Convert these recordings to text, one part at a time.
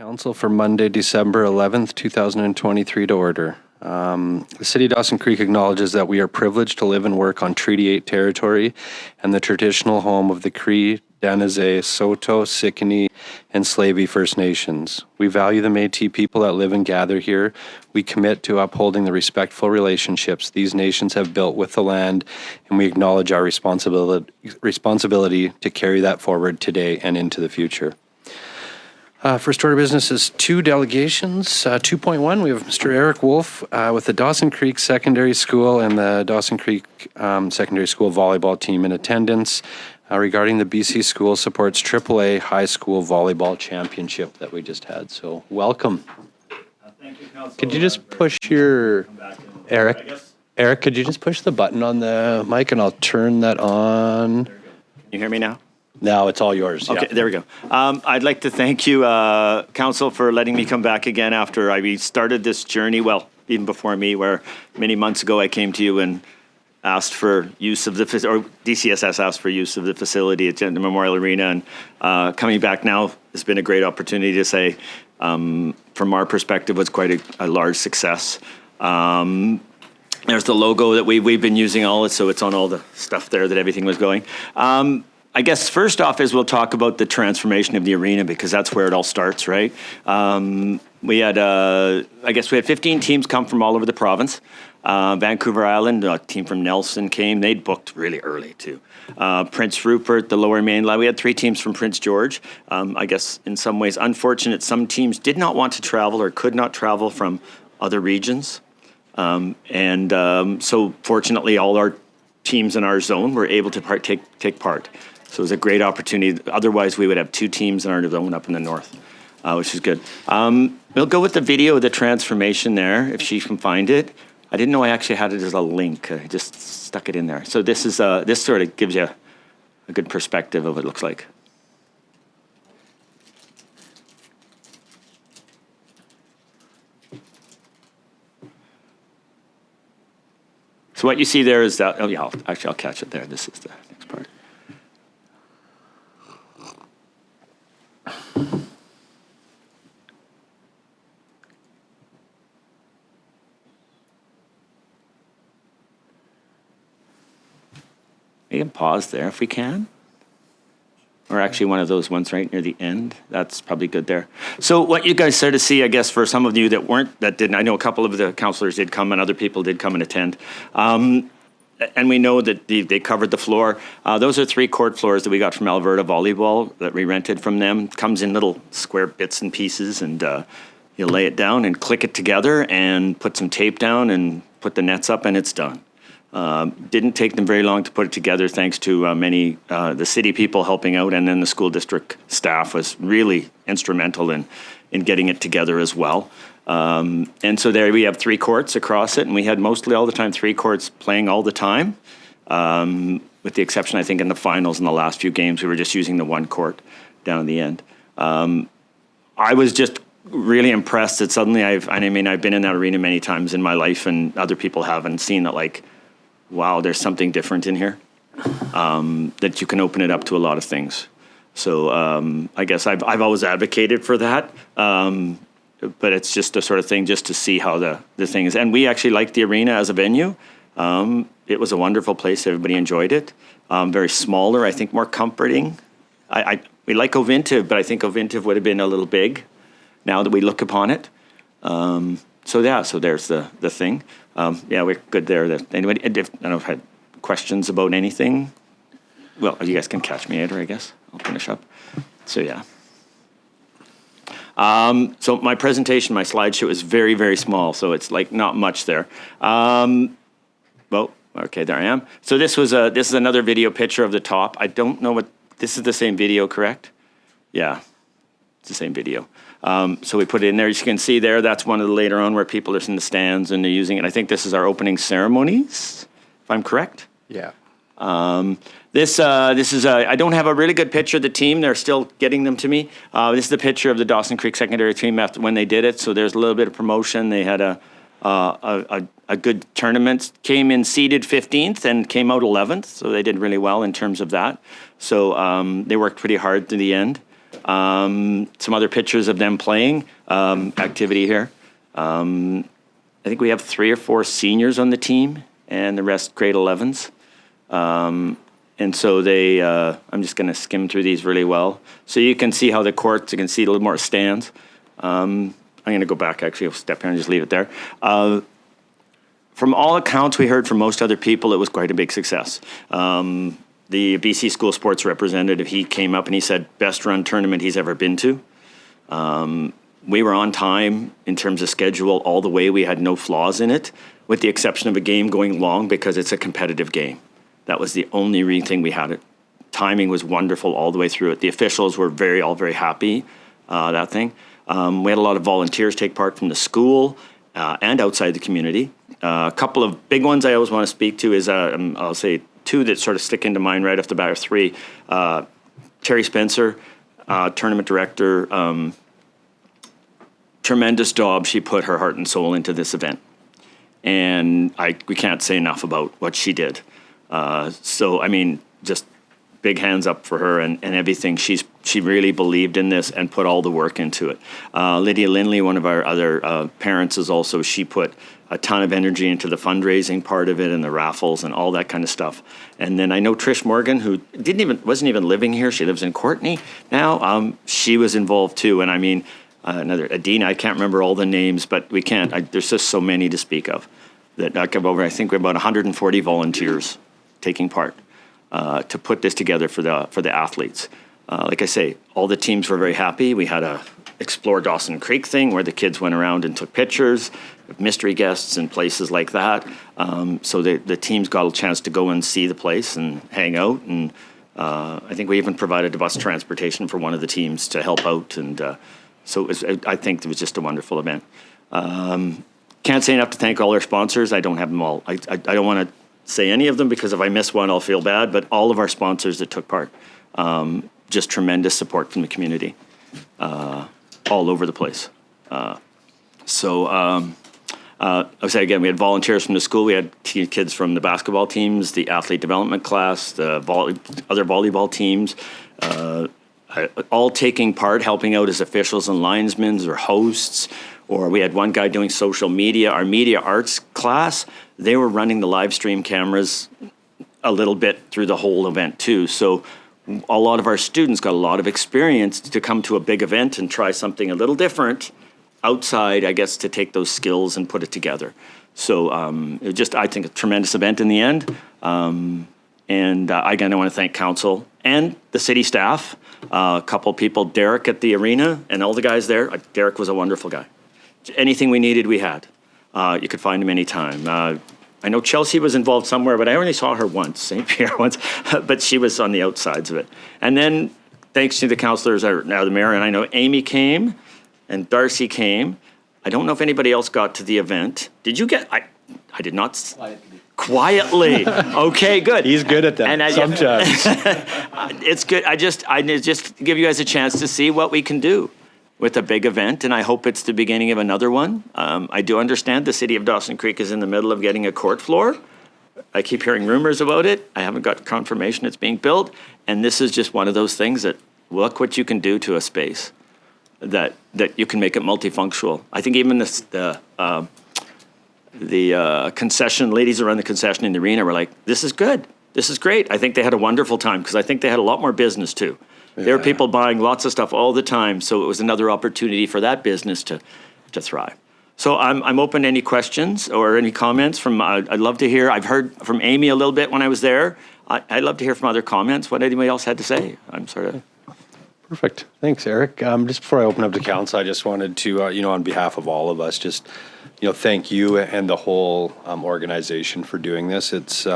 Council for Monday, December 11th, 2023 to order. The City of Dawson Creek acknowledges that we are privileged to live and work on Treaty 8 territory and the traditional home of the Cree, Danaze, Saulteaux, Sicanee, and Slavey First Nations. We value the Métis people that live and gather here. We commit to upholding the respectful relationships these nations have built with the land, and we acknowledge our responsibility to carry that forward today and into the future. First order of business is two delegations. 2.1, we have Mr. Eric Wolf with the Dawson Creek Secondary School and the Dawson Creek Secondary School volleyball team in attendance regarding the BC School Supports AAA High School Volleyball Championship that we just had. So welcome. Thank you, Council. Could you just push your, Eric, could you just push the button on the mic and I'll turn that on? Can you hear me now? Now it's all yours. Okay, yeah. There we go. I'd like to thank you, Council, for letting me come back again after I started this journey, well, even before me, where many months ago I came to you and asked for use of the, or DCSS asked for use of the facility at the Memorial Arena, and coming back now has been a great opportunity to say, from our perspective, was quite a large success. There's the logo that we've been using so it's on all the stuff there that everything was going. I guess first off is we'll talk about the transformation of the arena, because that's where it all starts, right? We had, I guess we had 15 teams come from all over the province. Vancouver Island, a team from Nelson came. They'd booked really early too. Prince Rupert, the Lower Mainland. We had 3 teams from Prince George. I guess in some ways unfortunate, some teams did not want to travel or could not travel from other regions. So fortunately all our teams in our zone were able to take part. So it was a great opportunity. Otherwise, we would have 2 teams in our zone up in the north, which is good. We'll go with the video of the transformation there, if she can find it. I didn't know I actually had it as a link. I just stuck it in there. So this is this sort of gives you a good perspective of what it looks like. So what you see there is that, oh yeah, I'll catch it there. This is the next part. We can pause there if we can. Or actually one of those ones right near the end. That's probably good there. So what you guys started to see, I guess, for some of you that didn't, I know a couple of the councillors did come and other people did come and attend. And we know that they covered the floor. Those are 3 court floors that we got from Alberta Volleyball that we rented from them. It comes in little square bits and pieces, and you lay it down and click it together and put some tape down and put the nets up, and it's done. Didn't take them very long to put it together, thanks to many the city people helping out, and then the school district staff was really instrumental in getting it together as well. And so there we have 3 courts across it, and we had mostly all the time 3 courts playing all the time, with the exception, I think, in the finals in the last few games, we were just using the 1 court down at the end. I was just really impressed that suddenly I've been in that arena many times in my life, and other people haven't seen that, like, wow, there's something different in here, that you can open it up to a lot of things. So I guess I've always advocated for that, but it's just a sort of thing just to see how the thing is. And we actually liked the arena as a venue. It was a wonderful place. Everybody enjoyed it. Very smaller, I think more comforting. We like Ovintiv, but I think Ovintiv would have been a little big now that we look upon it. So there's the thing. We're good there. Anybody, I don't know if I had questions about anything. Well, you guys can catch me later, I guess. I'll finish up. So yeah. So my presentation, my slideshow is very, very small, so it's like not much there. Well, okay, there I am. So this is another video picture of the top. I don't know what, this is the same video, correct? Yeah, it's the same video. So we put it in there. As you can see there, that's one of the later on where people are in the stands and they're using it. I think this is our opening ceremonies, if I'm correct. Yeah. This is I don't have a really good picture of the team. They're still getting them to me. This is the picture of the Dawson Creek secondary team after when they did it. So there's a little bit of promotion. They had a good tournament. Came in seeded 15th and came out 11th. So they did really well in terms of that. So they worked pretty hard to the end. Some other pictures of them playing activity here. I think we have 3 or 4 seniors on the team, and the rest grade 11s. And so they, I'm just going to skim through these really well. So you can see how the courts, you can see a little more stands. I'm going to go back, actually, I'll step here and just leave it there. From all accounts we heard from most other people, it was quite a big success. The BC School Sports representative, he came up and he said, best run tournament he's ever been to. We were on time in terms of schedule all the way. We had no flaws in it, with the exception of a game going long because it's a competitive game. That was the only thing we had. Timing was wonderful all the way through it. The officials were all very happy, that thing. We had a lot of volunteers take part from the school and outside the community. A couple of big ones I always want to speak to is, I'll say 2 that sort of stick into mind right off the bat, or 3. Terry Spencer, tournament director, tremendous job. She put her heart and soul into this event. And we can't say enough about what she did. So, I mean, just big hands up for her and everything. She really believed in this and put all the work into it. Lydia Lindley, one of our other parents, is also, she put a ton of energy into the fundraising part of it and the raffles and all that kind of stuff. And then I know Trish Morgan, who wasn't even living here. She lives in Courtenay now. She was involved too. And I mean, another Adina, I can't remember all the names, but we can't. There's just so many to speak of. That I think we're about 140 volunteers taking part to put this together for the athletes. Like I say, all the teams were very happy. We had a Explore Dawson Creek thing where the kids went around and took pictures of mystery guests and places like that. So the teams got a chance to go and see the place and hang out. And I think we even provided bus transportation for one of the teams to help out. And so I think it was just a wonderful event. Can't say enough to thank all our sponsors. I don't have them all. I don't want to say any of them because if I miss one, I'll feel bad. But all of our sponsors that took part, just tremendous support from the community, all over the place. I would say again, we had volunteers from the school. We had kids from the basketball teams, the athlete development class, the other volleyball teams, all taking part, helping out as officials and linesmen or hosts. Or we had one guy doing social media. Our media arts class, they were running the live stream cameras a little bit through the whole event too. So a lot of our students got a lot of experience to come to a big event and try something a little different outside, I guess, to take those skills and put it together. So it was just, I think, a tremendous event in the end. Again, I want to thank council and the city staff, a couple people, Derek at the arena and all the guys there. Derek was a wonderful guy. Anything we needed, we had. You could find him anytime. I know Chelsea was involved somewhere, but I only saw her once, St. Pierre once, but she was on the outsides of it. And then, thanks to the councillors, now the mayor, and I know Amy came and Darcy came. I don't know if anybody else got to the event. Did you get? I did not. Quietly. Okay, good. He's good at that. And sometimes. It's good. I just give you guys a chance to see what we can do with a big event, and I hope it's the beginning of another one. I do understand the city of Dawson Creek is in the middle of getting a court floor. I keep hearing rumors about it. I haven't got confirmation it's being built, and this is just one of those things that look what you can do to a space that you can make it multifunctional. I think even the concession ladies around the concession in the arena were like, "This is good. This is great." I think they had a wonderful time because I think they had a lot more business too. Yeah. There were people buying lots of stuff all the time, so it was another opportunity for that business to thrive. So I'm open to any questions or any comments from. I'd love to hear. I've heard from Amy a little bit when I was there. I'd love to hear from other comments. What anybody else had to say. I'm sort of. Perfect. Thanks, Eric. Just before I open up to council, I just wanted to, on behalf of all of us, just, thank you and the whole organization for doing this. It's,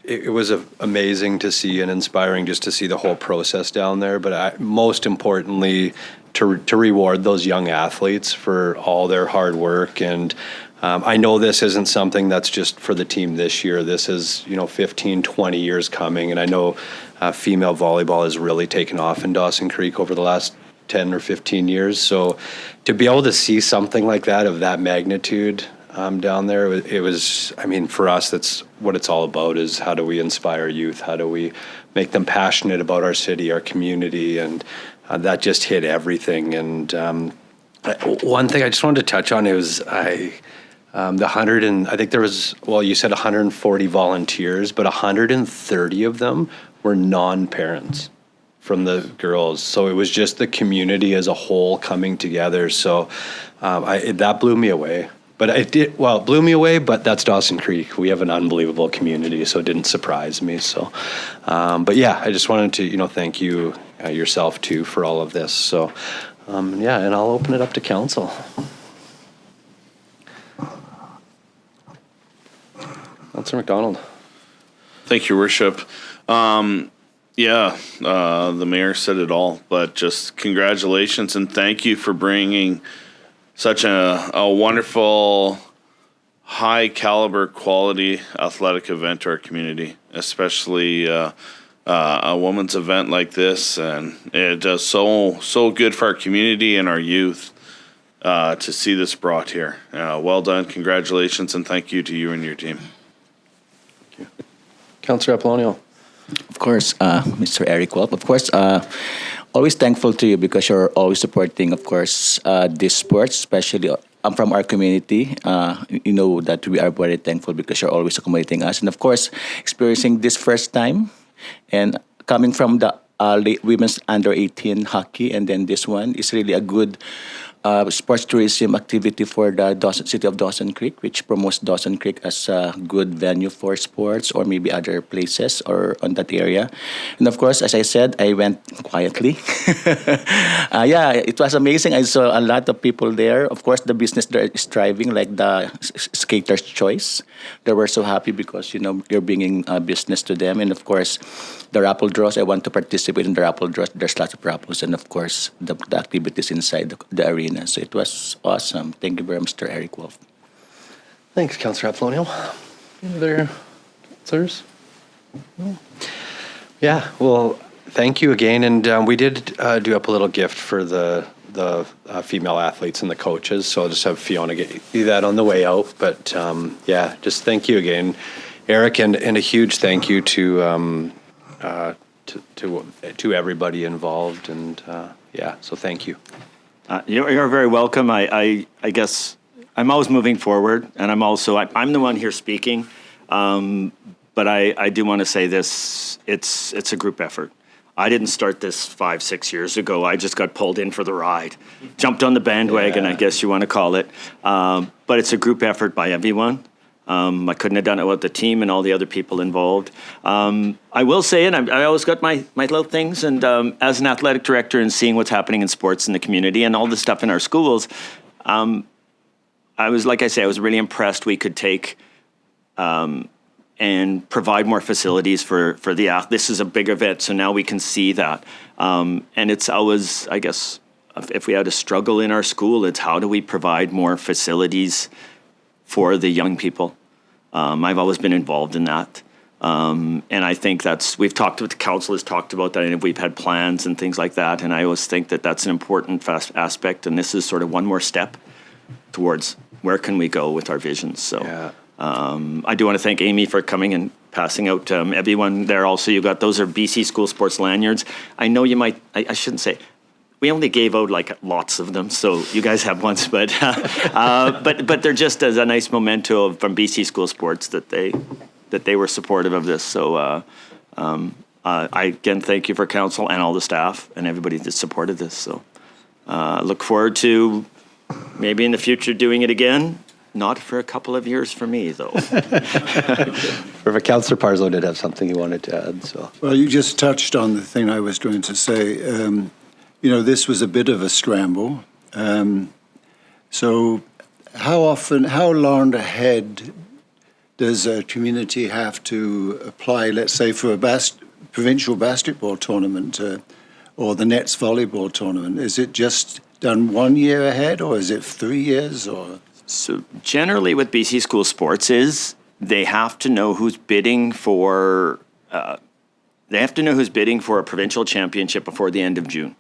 it was amazing to see and inspiring just to see the whole process down there. But most importantly, to reward those young athletes for all their hard work. And I know this isn't something that's just for the team this year. This is, 15, 20 years coming. And I know female volleyball has really taken off in Dawson Creek over the last 10 or 15 years. So to be able to see something like that of that magnitude, down there. It was, I mean, for us, that's what it's all about, is how do we inspire youth? How do we make them passionate about our city, our community? And that just hit everything. And one thing I just wanted to touch on is the 100 and I think there was, well, you said 140 volunteers, but 130 of them were non-parents from the girls. So it was just the community as a whole coming together. So that blew me away. But it blew me away, but that's Dawson Creek. We have an unbelievable community, so it didn't surprise me. So, but yeah, I just wanted to, thank you yourself too for all of this. So, yeah, and I'll open it up to council. Councillor McDonald. Thank you, Worship. The mayor said it all, but just congratulations and thank you for bringing such a wonderful, high caliber, quality athletic event to our community, especially a women's event like this. And it does so good for our community and our youth to see this brought here. Well done, congratulations, and thank you to you and your team. Thank you. Councillor Apollonio. Of course, Mr. Eric Wolf. Of course, always thankful to you because you're always supporting, of course, this sport, especially from our community. You know that we are very thankful because you're always accommodating us. And of course, experiencing this first time and coming from the women's under 18 hockey, and then this one is really a good sports tourism activity for the city of Dawson Creek, which promotes Dawson Creek as a good venue for sports or maybe other places or on that area. And of course, as I said, I went quietly. It was amazing. I saw a lot of people there. Of course, the business there is thriving, like the Skater's Choice. They were so happy because, you're bringing business to them. And of course, the raffle draws, I want to participate in the raffle draws. There's lots of raffles and, of course, the activities inside the arena. So it was awesome. Thank you very much, Mr. Eric Wolf. Thanks, Councillor Apollonio. Any other councillors? No? Yeah, well, thank you again. And we did do up a little gift for the female athletes and the coaches. So I'll just have Fiona get you that on the way out. But just thank you again, Eric, and a huge thank you to everybody involved. And so thank you. You're very welcome. I guess I'm always moving forward, and I'm the one here speaking. But I do want to say this: it's a group effort. I didn't start this 5-6 years ago. I just got pulled in for the ride, jumped on the bandwagon, I guess you want to call it. But it's a group effort by everyone. I couldn't have done it without the team and all the other people involved. I will say, and I always got my little things, and as an athletic director and seeing what's happening in sports in the community and all the stuff in our schools, I was really impressed we could take and provide more facilities for the athletes. This is a big event, so now we can see that. And it's always, I guess, if we had a struggle in our school, it's how do we provide more facilities for the young people. I've always been involved in that. And I think we've talked with the council, has talked about that, and we've had plans and things like that. And I always think that that's an important aspect. And this is sort of one more step towards where can we go with our visions. So I do want to thank Amy for coming and passing out everyone there. Also, those are BC School Sports lanyards. I know you might, I shouldn't say, we only gave out lots of them, so you guys have ones, but they're just as a nice memento from BC School Sports that they were supportive of this. So I again thank you for council and all the staff and everybody that supported this. So look forward to maybe in the future doing it again. Not for a couple of years for me, though. Perfect. Councillor Parzo did have something he wanted to add. So well, you just touched on the thing I was going to say. This was a bit of a scramble. So how long ahead does a community have to apply, let's say, for a provincial basketball tournament or the Nets volleyball tournament? Is it just done 1 year ahead, or is it 3 years? Or so generally with BC School Sports is they have to know who's bidding for a provincial championship before the end of June.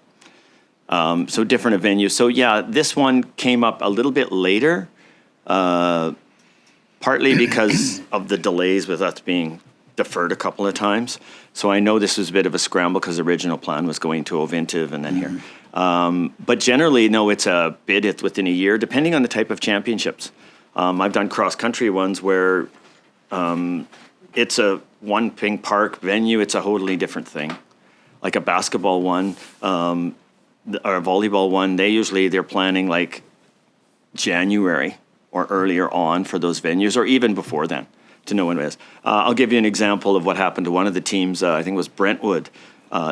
So different venues. So this one came up a little bit later. partly because of the delays with us being deferred a couple of times. So I know this was a bit of a scramble because the original plan was going to Ovintiv and then here. But generally, no, it's a bid. It's within a year, depending on the type of championships. I've done cross-country ones where it's a one ping park venue. It's a totally different thing. Like a basketball one or a volleyball one, they're planning like January or earlier on for those venues, or even before then, to know when it is. I'll give you an example of what happened to one of the teams. I think it was Brentwood.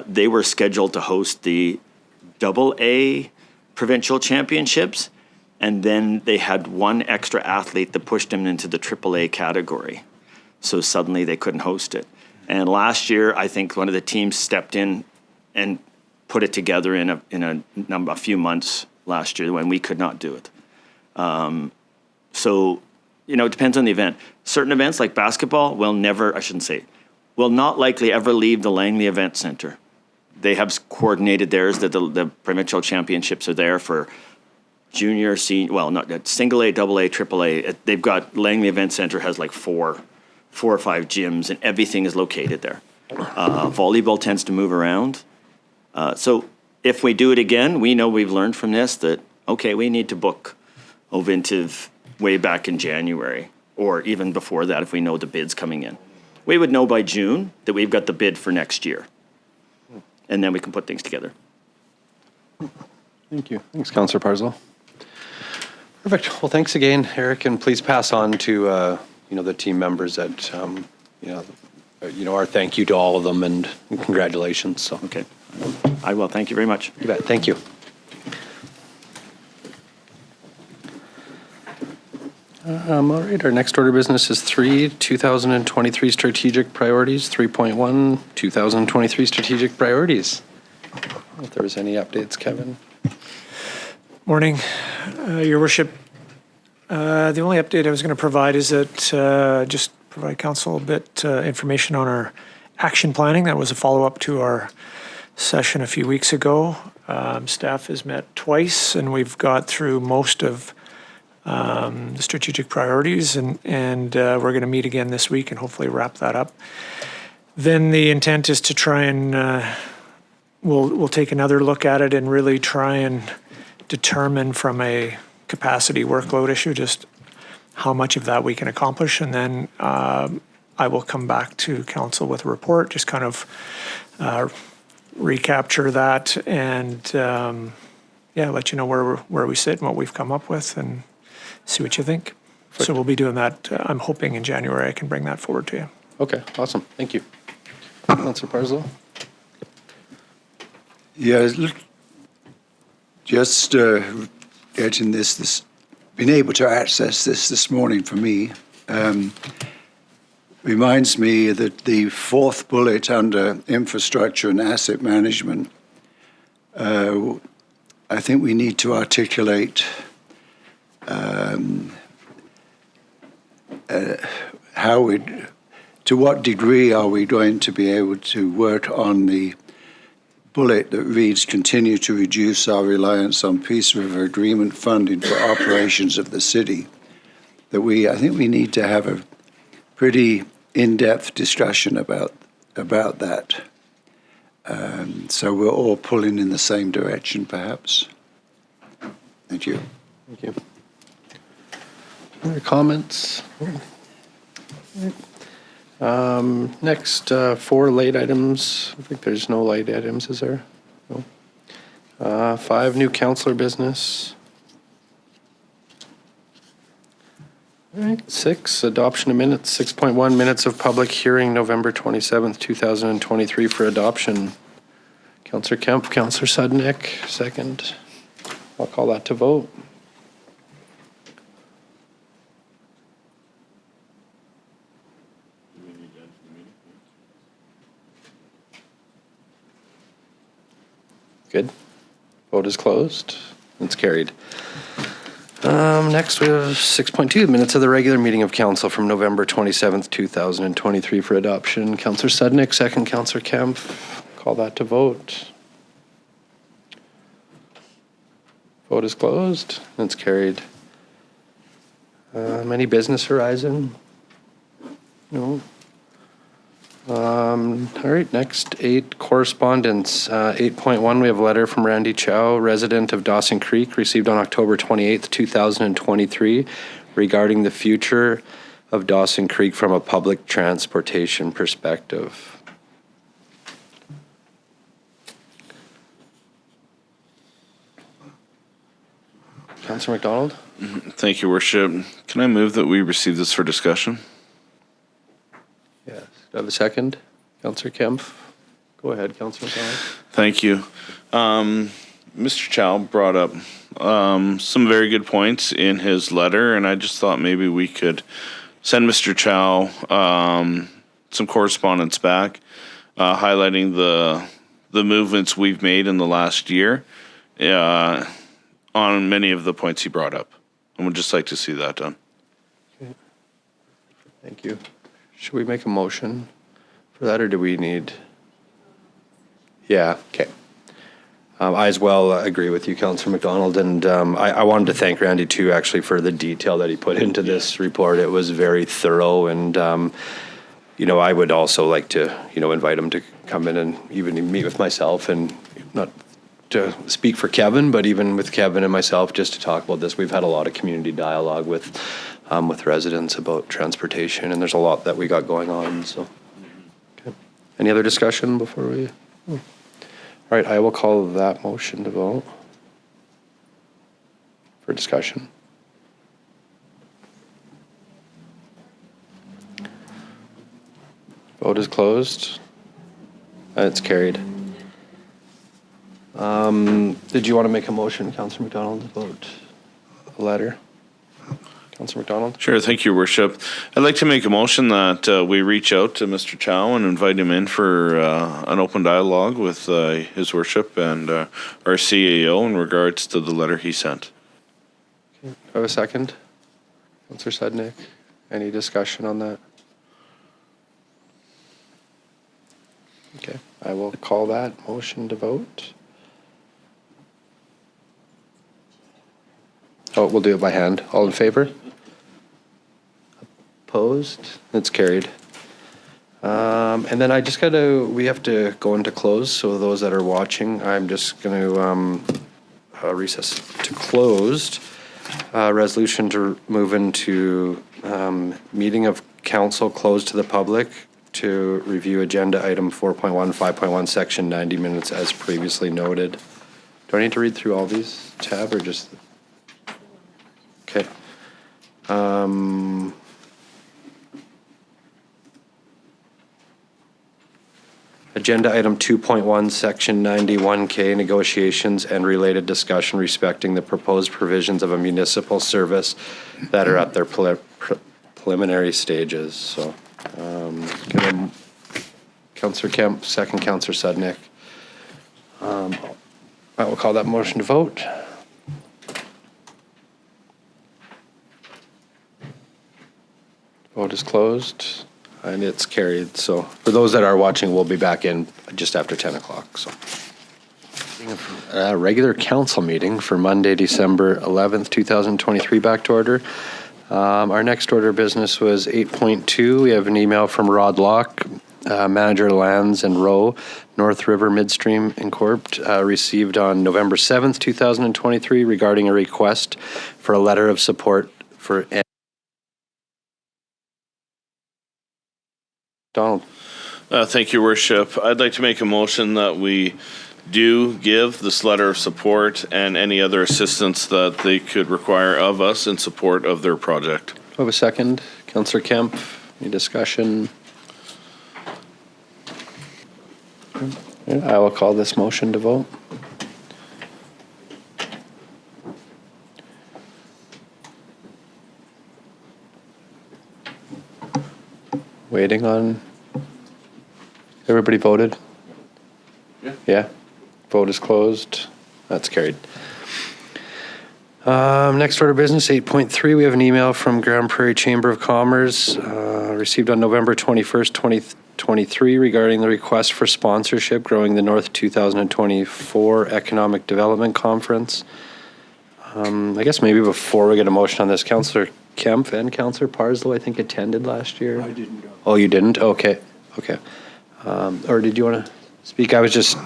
They were scheduled to host the AA provincial championships, and then they had one extra athlete that pushed them into the AAA category. So suddenly they couldn't host it. And last year, I think one of the teams stepped in and put it together in a few months last year when we could not do it. So, it depends on the event. Certain events like basketball will not likely ever leave the Langley Event Center. They have coordinated theirs that the provincial championships are there for junior, senior, well, not single A, double A, triple A. They've got Langley Event Center has like four or five gyms, and everything is located there. Volleyball tends to move around. So if we do it again, we know we've learned from this that, okay, we need to book Ovintiv way back in January, or even before that if we know the bid's coming in. We would know by June that we've got the bid for next year, and then we can put things together. Thank you. Thanks, Councillor Parslow. Perfect. Well, thanks again, Eric, and please pass on to the team members that our thank you to all of them and congratulations. So Okay. I will. Thank you very much. you bet. Thank you. All right, our next order of business is 2023 strategic priorities, 3.1, 2023 strategic priorities. If there was any updates, Kevin. Morning, Your Worship. The only update I was going to provide is that just provide council a bit information on our action planning. That was a follow-up to our session a few weeks ago. Staff has met twice, and we've got through most of the strategic priorities, and we're going to meet again this week and hopefully wrap that up. Then the intent is to try and we'll take another look at it and really try and determine from a capacity workload issue just how much of that we can accomplish, and then I will come back to council with a report, just kind of recapture that and let you know where we sit and what we've come up with and see what you think. So we'll be doing that. I'm hoping in January I can bring that forward to you. Okay, awesome. Thank you. Councillor Parslow. Yeah, just getting being able to access this morning for me reminds me that the fourth bullet under infrastructure and asset management, I think we need to articulate to what degree are we going to be able to work on the bullet that reads, continue to reduce our reliance on Peace River Agreement funding for operations of the city. I think we need to have a pretty in-depth discussion about that. So we're all pulling in the same direction, perhaps. Thank you. Thank you. Other comments? Next, 4 late items. I think there's no late items, is there? No. 5, new councillor business. All right. 6, adoption of minutes. 6.1, minutes of public hearing, November 27th, 2023 for adoption. Councillor Kemp, Councillor Sudnick, second. I'll call that to vote. Good. Vote is closed. It's carried. Next, we have 6.2, minutes of the regular meeting of council from November 27th, 2023 for adoption. Councillor Sudnick, second. Councillor Kemp, call that to vote. Vote is closed. It's carried. Any business horizon? No. All right, next 8, correspondence. 8.1, we have a letter from Randy Chau, resident of Dawson Creek, received on October 28th, 2023, regarding the future of Dawson Creek from a public transportation perspective. Councillor McDonald? Thank you, Worship. Can I move that we receive this for discussion? Yes. Do I have a second? Councillor Kemp? Go ahead, Councillor McDonald. Thank you. Mr. Chau brought up some very good points in his letter, and I just thought maybe we could send Mr. Chau some correspondence back highlighting the movements we've made in the last year on many of the points he brought up. And would just like to see that done. Okay. Thank you. Should we make a motion for that, or do we need? Yeah, okay. I as well agree with you, Councillor McDonald, and I wanted to thank Randy too, actually, for the detail that he put into this report. It was very thorough, and I would also like to, invite him to come in and even meet with myself, and not to speak for Kevin, but even with Kevin and myself, just to talk about this. We've had a lot of community dialogue with residents about transportation, and there's a lot that we got going on. So, okay. Any other discussion before we? All right, I will call that motion to vote for discussion. Vote is closed. It's carried. Did you want to make a motion, Councillor McDonald, about a letter? Councillor McDonald? Sure, thank you, Worship. I'd like to make a motion that we reach out to Mr. Chau and invite him in for an open dialogue with his Worship and our CAO in regards to the letter he sent. Okay. Do I have a second? Councillor Sudnick, any discussion on that? Okay, I will call that motion to vote. Oh, we'll do it by hand. All in favor? Opposed? It's carried. And then we have to go into close. So those that are watching, I'm just going to recess to closed. Resolution to move into meeting of council closed to the public to review agenda item 4.1, 5.1, section 90 minutes as previously noted. Do I need to read through all these, Tab, or just? Okay. Agenda item 2.1, section 91K, negotiations and related discussion respecting the proposed provisions of a municipal service that are at their preliminary stages. So, Councillor Kemp, second Councillor Sudnick. I will call that motion to vote. Vote is closed, and it's carried. So for those that are watching, we'll be back in just after 10 o'clock. So regular council meeting for Monday, December 11th, 2023, back to order. Our next order of business was 8.2. We have an email from Locke, Manager Lands and Row, NorthRiver Midstream Incorp., received on November 7th, 2023, regarding a request for a letter of support for Donald. Thank you, Worship. I'd like to make a motion that we do give this letter of support and any other assistance that they could require of us in support of their project. Do I have a second? Councillor Kemp, any discussion? I will call this motion to vote. Waiting on. Everybody voted? Yeah. Vote is closed. That's carried. Next order of business, 8.3. We have an email from Prairie Chamber of Commerce received on November 21st, 2023 regarding the request for sponsorship growing the North 2024 Economic Development Conference. I guess maybe before we get a motion on this, Councillor Kempf and Councillor Parslow, I think, attended last year. I didn't go. Oh, you didn't? Okay. Or did you want to speak? I was just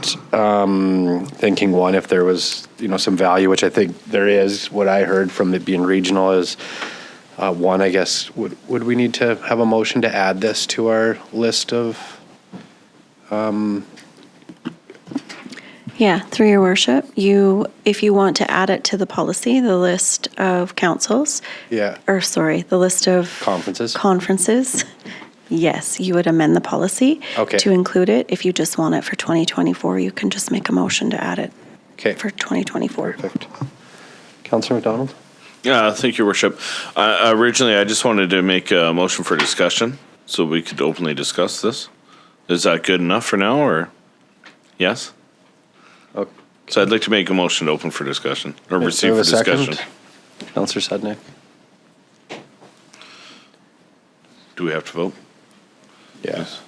thinking, one, if there was, some value, which I think there is. What I heard from it being regional is, one, I guess, would we need to have a motion to add this to our list of? Yeah, through your worship, if you want to add it to the policy, the list of councils, Yeah. the list of Conferences? Yes, you would amend the policy Okay. to include it. If you just want it for 2024, you can just make a motion to add it Okay. for 2024. Perfect. Councillor McDonald? Yeah, thank you, Worship. Originally, I just wanted to make a motion for discussion so we could openly discuss this. Is that good enough for now, or yes? Okay. So I'd like to make a motion to open for discussion, or Do receive we for have a second? discussion. Councillor Sudnick? Do we have to vote? Yes.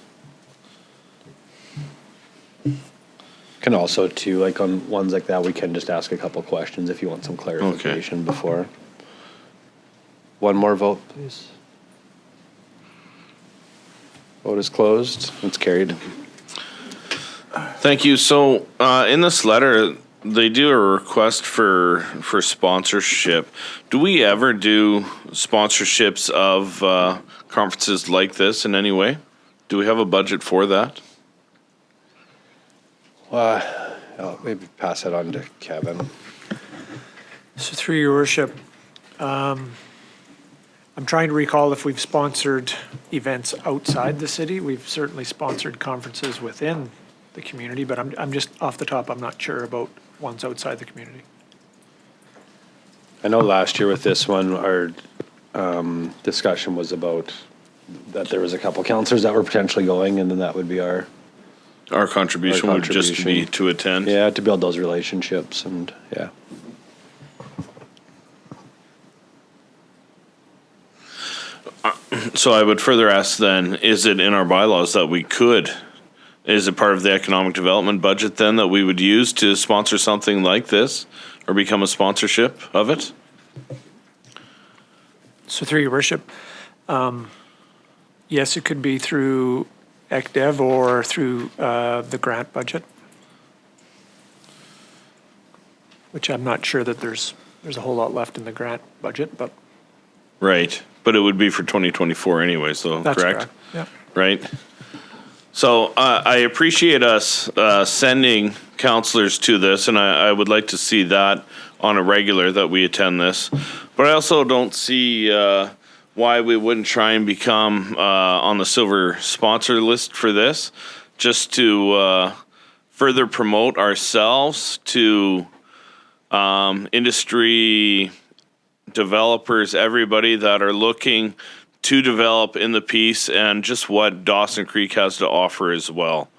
Can also, too, like on ones like that, we can just ask a couple questions if you want some clarification before. One more vote, please. Vote is closed. It's carried. Thank you. So in this letter, they do a request for sponsorship. Do we ever do sponsorships of conferences like this in any way? Do we have a budget for that? I'll maybe pass it on to Kevin. So through your worship, I'm trying to recall if we've sponsored events outside the city. We've certainly sponsored conferences within the community, but I'm just off the top, I'm not sure about ones outside the community. I know last year with this one, our discussion was about that there was a couple councillors that were potentially going, and then that would be our Contribution would just be contribution. to attend. Yeah, to build those relationships and, yeah. So I would further ask then, is it in our bylaws that we could, is it part of the economic development budget then that we would use to sponsor something like this or become a sponsorship of it? So through your worship, yes, it could be through ECDEV or through the grant budget, which I'm not sure that there's a whole lot left in the grant budget, but Right, but it would be for 2024 anyway, so that's correct? correct. Yeah. Right? So I appreciate us sending counselors to this, and I would like to see that on a regular, that we attend this. But I also don't see why we wouldn't try and become on the silver sponsor list for this, just to further promote ourselves to industry developers, everybody that are looking to develop in the piece, and just what Dawson Creek has to offer as well.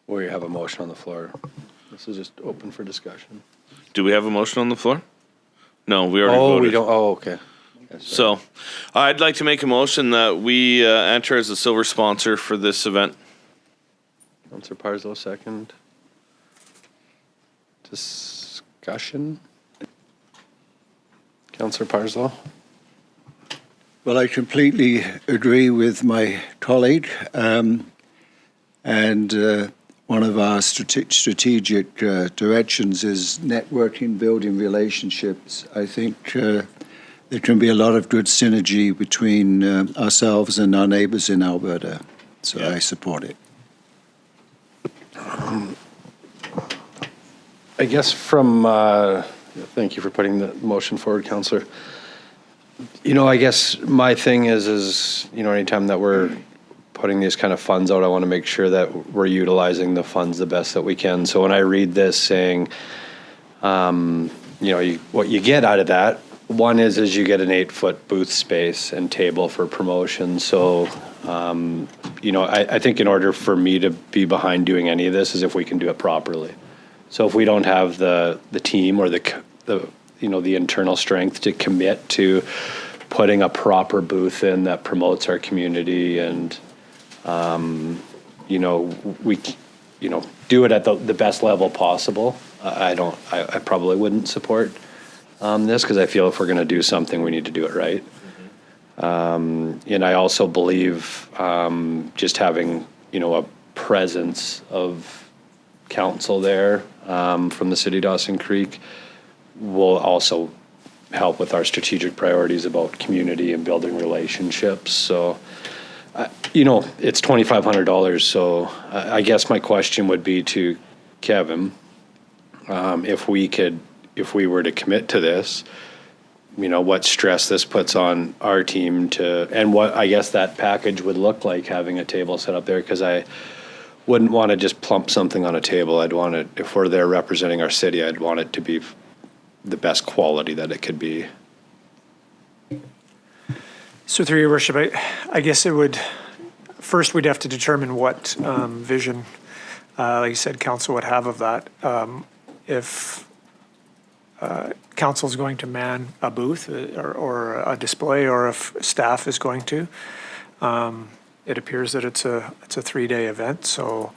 We have a motion on the floor. This is just open for discussion. Do we have a motion on the floor? No, we already Oh, voted. we don't, oh, okay. So I'd like to make a motion that we enter as a silver sponsor for this event. Councillor Parslow, second. Discussion? Councillor Parslow? Well, I completely agree with my colleague. One of our strategic directions is networking, building relationships. I think there can be a lot of good synergy between ourselves and our neighbours in Alberta. So I support it. I guess thank you for putting the motion forward, Councillor. I guess my thing is, anytime that we're putting these kind of funds out, I want to make sure that we're utilizing the funds the best that we can. So when I read this saying, what you get out of that, one is you get an 8-foot booth space and table for promotion. So, I think in order for me to be behind doing any of this is if we can do it properly. So if we don't have the team or the internal strength to commit to putting a proper booth in that promotes our community, and do it at the best level possible. I probably wouldn't support this, because I feel if we're going to do something, we need to do it right. And I also believe just having, a presence of council there from the city of Dawson Creek will also help with our strategic priorities about community and building relationships. So, it's $2,500. So I guess my question would be to Kevin, if we were to commit to this, what stress this puts on our team and what I guess that package would look like, having a table set up there, because I wouldn't want to just plump something on a table. I'd want it, if we're there representing our city, I'd want it to be the best quality that it could be. So through your worship, I guess we'd have to determine what vision, like you said, council would have of that. If council is going to man a booth or a display, or if staff is going to, it appears that it's a 3-day event. So,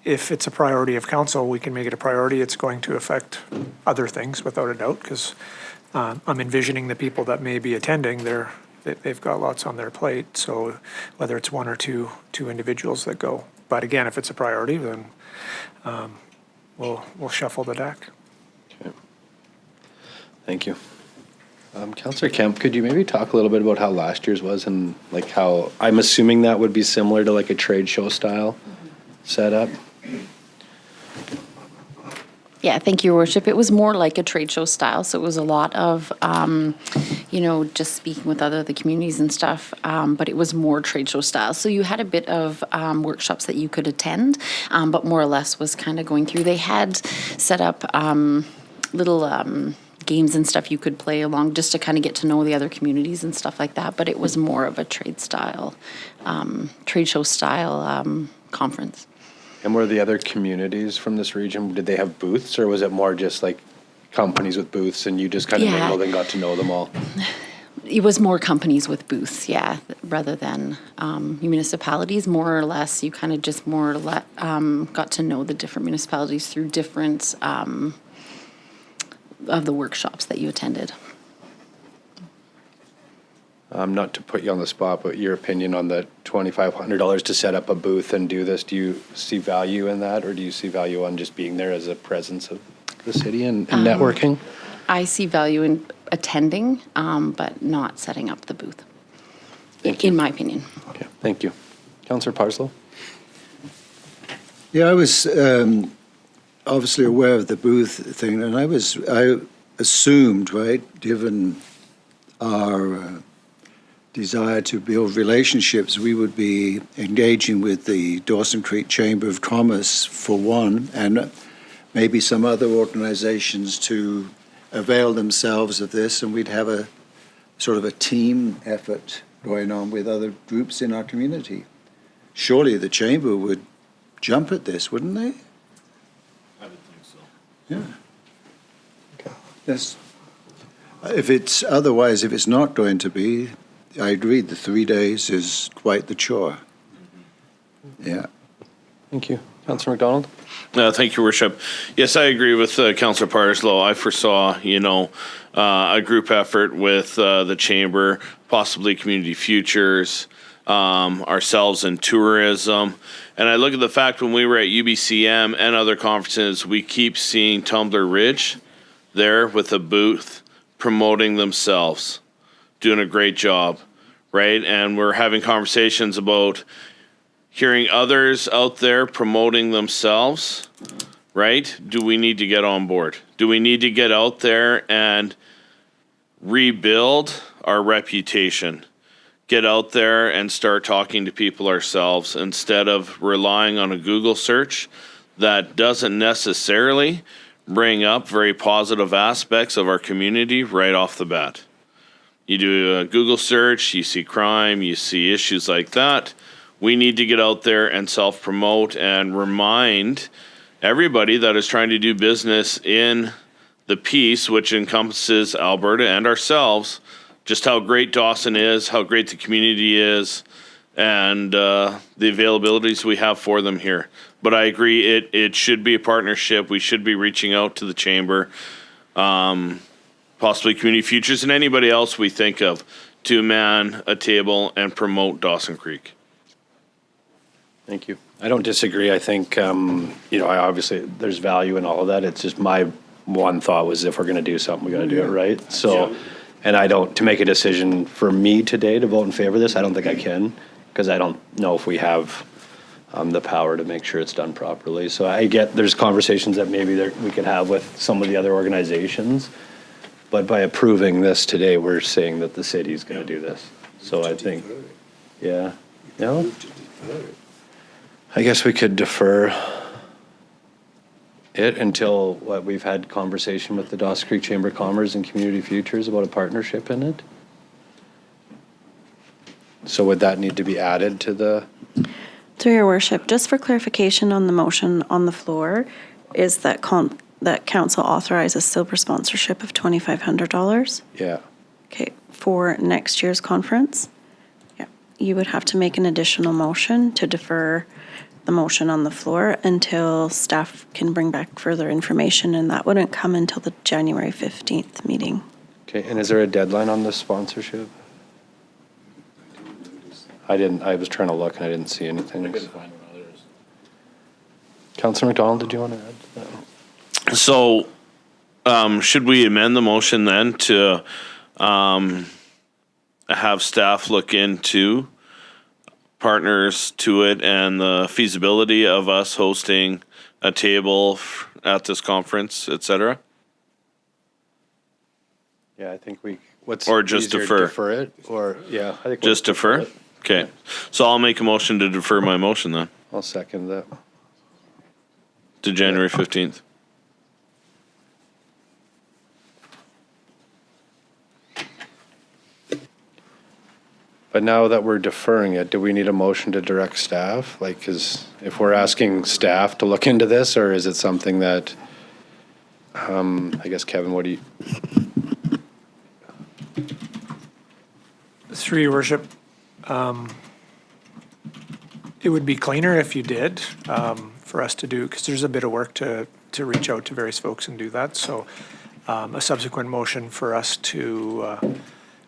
if it's a priority of council, we can make it a priority. It's going to affect other things without a doubt, because I'm envisioning the people that may be attending, they've got lots on their plate. So whether it's one or two individuals that go, but again, if it's a priority, then we'll shuffle the deck. Okay. Thank you. Councillor Kemp, could you maybe talk a little bit about how last year's was, and like how, I'm assuming that would be similar to like a trade show style setup? Yeah, thank you, Your Worship. It was more like a trade show style, so it was a lot of, just speaking with other the communities and stuff, but it was more trade show style. So you had a bit of workshops that you could attend, but more or less was kind of going through. They had set up little games and stuff you could play along, just to kind of get to know the other communities and stuff like that, but it was more of a trade show style conference. And were the other communities from this region, did they have booths, or was it more just like companies with booths and you just kind of mingled and got to know them all? It was more companies with booths, yeah, rather than municipalities. More or less, you kind of just more or less got to know the different municipalities through different of the workshops that you attended. Not to put you on the spot, but your opinion on the $2,500 to set up a booth and do this, do you see value in that, or do you see value on just being there as a presence of the city and networking? I see value in attending, but not setting up the booth. Thank you. In my opinion. Okay, thank you. Councillor Parslow? Yeah, I was obviously aware of the booth thing, and I assumed, right, given our desire to build relationships, we would be engaging with the Dawson Creek Chamber of Commerce for one, and maybe some other organizations to avail themselves of this, and we'd have a sort of a team effort going on with other groups in our community. Surely the chamber would jump at this, wouldn't they? I would think so. Yeah. Okay. Yes. If it's not going to be, I agree, the 3 days is quite the chore. Yeah. Thank you. Councillor McDonald? Thank you, Worship. Yes, I agree with Councillor Parslow. I foresaw, a group effort with the Chamber, possibly Community Futures, ourselves in tourism. And I look at the fact when we were at UBCM and other conferences, we keep seeing Tumbler Ridge there with a booth promoting themselves, doing a great job, right? And we're having conversations about hearing others out there promoting themselves, right? Do we need to get on board? Do we need to get out there and rebuild our reputation? Get out there and start talking to people ourselves instead of relying on a Google search that doesn't necessarily bring up very positive aspects of our community right off the bat. You do a Google search, you see crime, you see issues like that. We need to get out there and self-promote and remind everybody that is trying to do business in the piece, which encompasses Alberta and ourselves, just how great Dawson is, how great the community is, and the availabilities we have for them here. But I agree, it should be a partnership. We should be reaching out to the chamber, possibly Community Futures and anybody else we think of to man a table and promote Dawson Creek. Thank you. I don't disagree. I think, I obviously, there's value in all of that. It's just my one thought was if we're going to do something, we got to do it right. So, and to make a decision for me today to vote in favor of this, I don't think I can, because I don't know if we have the power to make sure it's done properly. So I get there's conversations that maybe we could have with some of the other organizations, but by approving this today, we're saying that the city's going to do this. So I think, no? I guess we could defer it until we've had conversation with the Dawson Creek Chamber of Commerce and Community Futures about a partnership in it. So would that need to be added to the? Through your worship, just for clarification on the motion on the floor, is that that council authorizes silver sponsorship of $2,500? Yeah. Okay, for next year's conference? Yeah, you would have to make an additional motion to defer the motion on the floor until staff can bring back further information, and that wouldn't come until the January 15th meeting. Okay, and is there a deadline on the sponsorship? I was trying to look and I didn't see anything. Councillor McDonald, did you want to add to that? So, should we amend the motion then to have staff look into partners to it and the feasibility of us hosting a table at this conference, et cetera? Yeah, I think Or just easier, defer? Defer it, or, yeah. I think we'll Just defer? it. Okay. So I'll make a motion to defer my motion then I'll second that. to January 15th. But now that we're deferring it, do we need a motion to direct staff? Like, because if we're asking staff to look into this, or is it something that, I guess, Kevin, what do you? Through your worship, it would be cleaner if you did, for us to do, because there's a bit of work to reach out to various folks and do that. So a subsequent motion for us to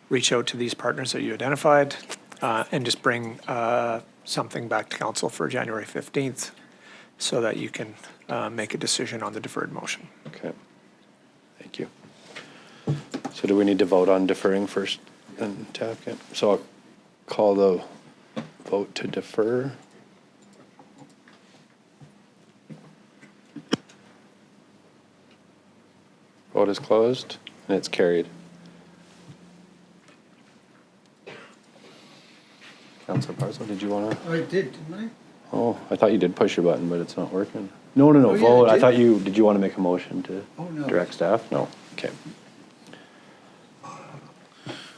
reach out to these partners that you identified and just bring something back to council for January 15th so that you can make a decision on the deferred motion. Okay, thank you. So do we need to vote on deferring first and tap it? So I'll call the vote to defer. Vote is closed and it's carried. Councilor Parcel, did you want to? I did, didn't I? Oh, I thought you did push your button, but it's not working. No, Oh, yeah, vote. I I thought did. did you want to make a motion to Oh, no. direct staff? No. Okay.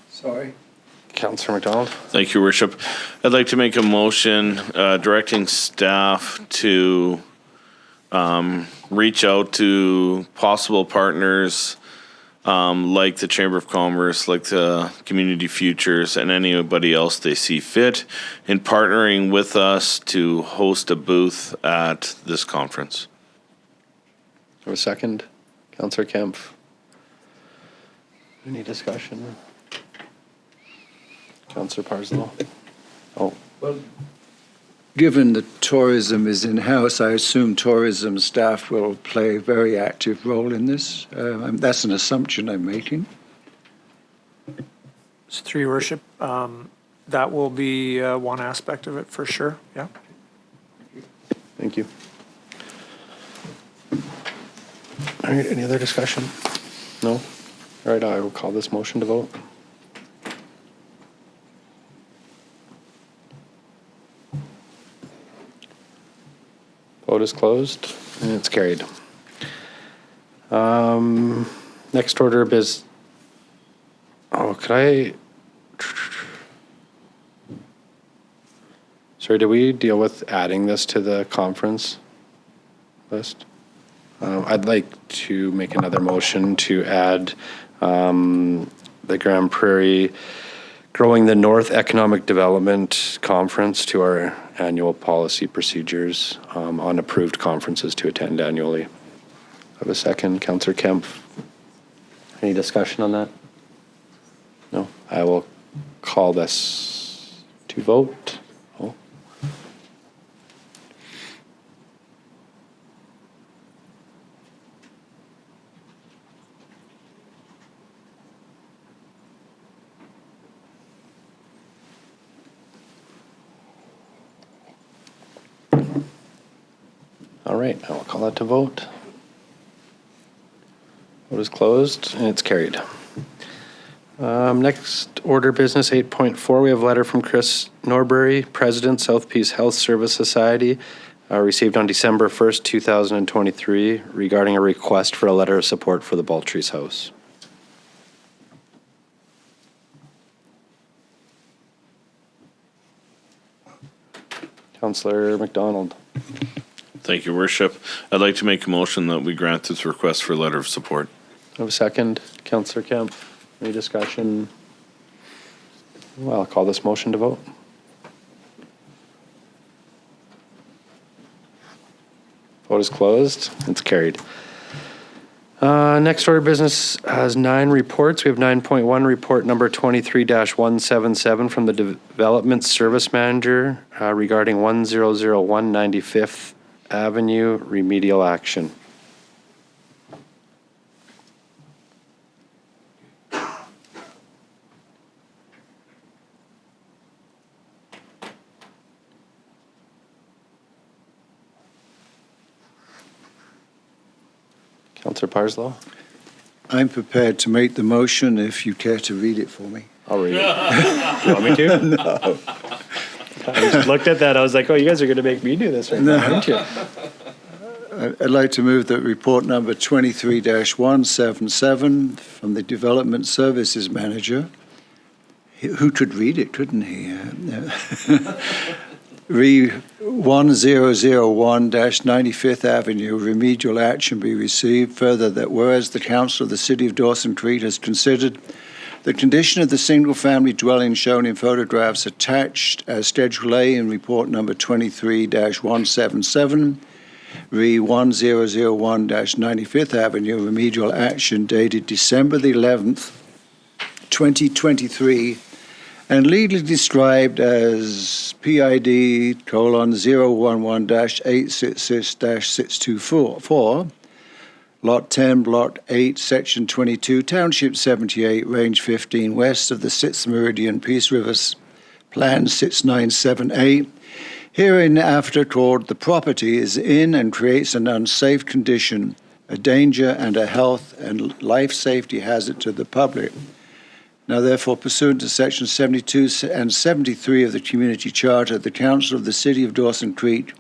Sorry. Councilor McDonald? Thank you, Worship. I'd like to make a motion directing staff to reach out to possible partners like the Chamber of Commerce, like the Community Futures, and anybody else they see fit in partnering with us to host a booth at this conference. Or a second? Councilor Kemp? Any discussion? Councilor Parslow? Oh, Well, given that tourism is in-house, I assume tourism staff will play a very active role in this. That's an assumption I'm making. So through your worship, that will be one aspect of it for sure, yeah. thank you. All right, any other discussion? No? All right, I will call this motion to vote. Vote is closed and it's carried. Next order of business. Oh, could I? Sorry, did we deal with adding this to the conference list? I'd like to make another motion to add the Prairie growing the North Economic Development Conference to our annual policy procedures on approved conferences to attend annually. I have a second. Councillor Kemp. Any discussion on that? No? I will call this to vote. Oh. All right, I will call that to vote. Vote is closed and it's carried. Next order business 8.4, we have a letter from Chris Norbury, President, South Peace Health Service Society, received on December 1st, 2023, regarding a request for a letter of support for the Bultery's house. Councillor McDonald. Thank you, Worship. I'd like to make a motion that we grant this request for a letter of support. I have a second. Councillor Kemp. Any discussion? Well, I'll call this motion to vote. Vote is closed. It's carried. Next order of business has 9 reports. We have 9.1 report number 23-177 from the Development Service Manager regarding 1001 95th Avenue remedial action. Councillor Parslow? I'm prepared to make the motion if you care to read it for me. I'll read it. Do you want me to? No. I just looked at that. I was like, oh, you guys are going to make me do this right now, aren't you? I'd like to move that report number 23-177 from the Development Services Manager, who could read it, couldn't he? Re 1001-95th Avenue, remedial action be received. Further, that whereas the Council of the City of Dawson Creek has considered the condition of the single-family dwelling shown in photographs attached as Schedule A in report number 23-177, Re 1001-95th Avenue, remedial action dated December the 11th, 2023, and legally described as PID :011-866-624, Lot 10, Block 8, Section 22, Township 78, Range 15, west of the 6th Meridian, Peace River Plan 697A. Hereinafter called, the property is in and creates an unsafe condition, a danger and a health and life safety hazard to the public. Now, therefore, pursuant to Section 72 and 73 of the Community Charter, the Council of the City of Dawson Creek,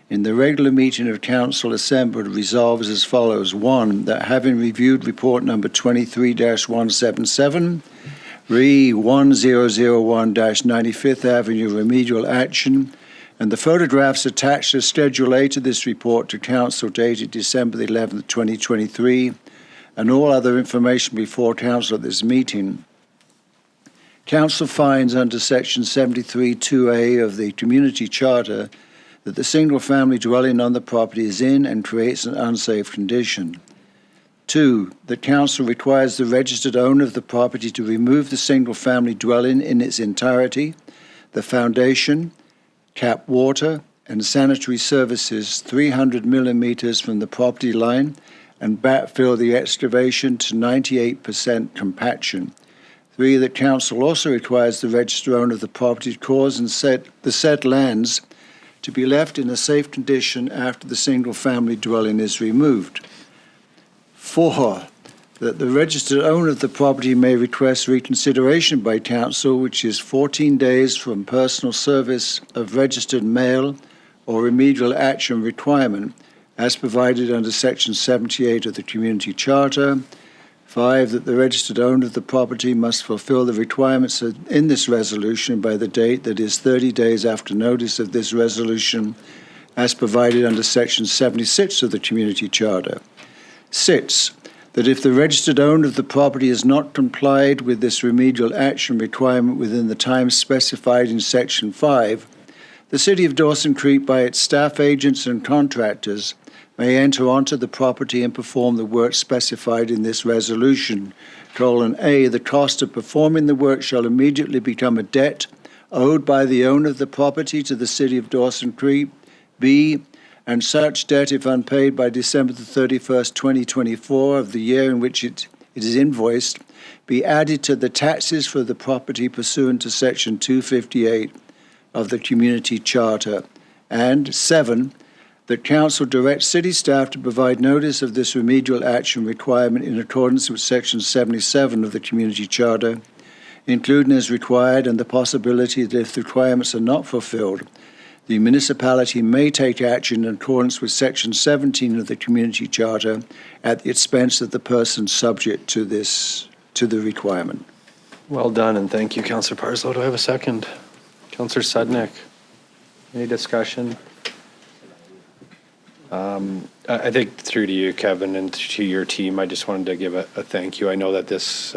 in the regular meeting of Council assembled, resolves as follows. 1, that having reviewed report number 23-177, Re 1001-95th Avenue remedial action, and the photographs attached as Schedule A to this report to Council dated December 11, 2023, and all other information before Council at this meeting, Council finds under Section 73(2)A of the Community Charter that the single-family dwelling on the property is in and creates an unsafe condition. 2, that Council requires the registered owner of the property to remove the single-family dwelling in its entirety, the foundation, cap water, and sanitary services 300 millimeters from the property line and backfill the excavation to 98% compaction. 3, that Council also requires the registered owner of the property to cause and the said lands to be left in a safe condition after the single-family dwelling is removed. 4, that the registered owner of the property may request reconsideration by Council, which is 14 days from personal service of registered mail or remedial action requirement, as provided under Section 78 of the Community Charter. 5, that the registered owner of the property must fulfill the requirements in this resolution by the date that is 30 days after notice of this resolution, as provided under Section 76 of the Community Charter. 6, that if the registered owner of the property has not complied with this remedial action requirement within the time specified in Section 5, the City of Dawson Creek, by its staff agents and contractors, may enter onto the property and perform the work specified in this resolution. A, the cost of performing the work shall immediately become a debt owed by the owner of the property to the City of Dawson Creek. B, and such debt, if unpaid by December the 31st, 2024 of the year in which it is invoiced, be added to the taxes for the property pursuant to Section 258 of the Community Charter. And 7, that Council directs City staff to provide notice of this remedial action requirement in accordance with Section 77 of the Community Charter, including as required and the possibility that if the requirements are not fulfilled, the municipality may take action in accordance with Section 17 of the Community Charter at the expense of the person subject to the requirement. Well done, and thank you, Councillor Parslow. Do I have a second? Councillor Sudnick. Any discussion? I think through to you, Kevin, and to your team, I just wanted to give a thank you. I know that this,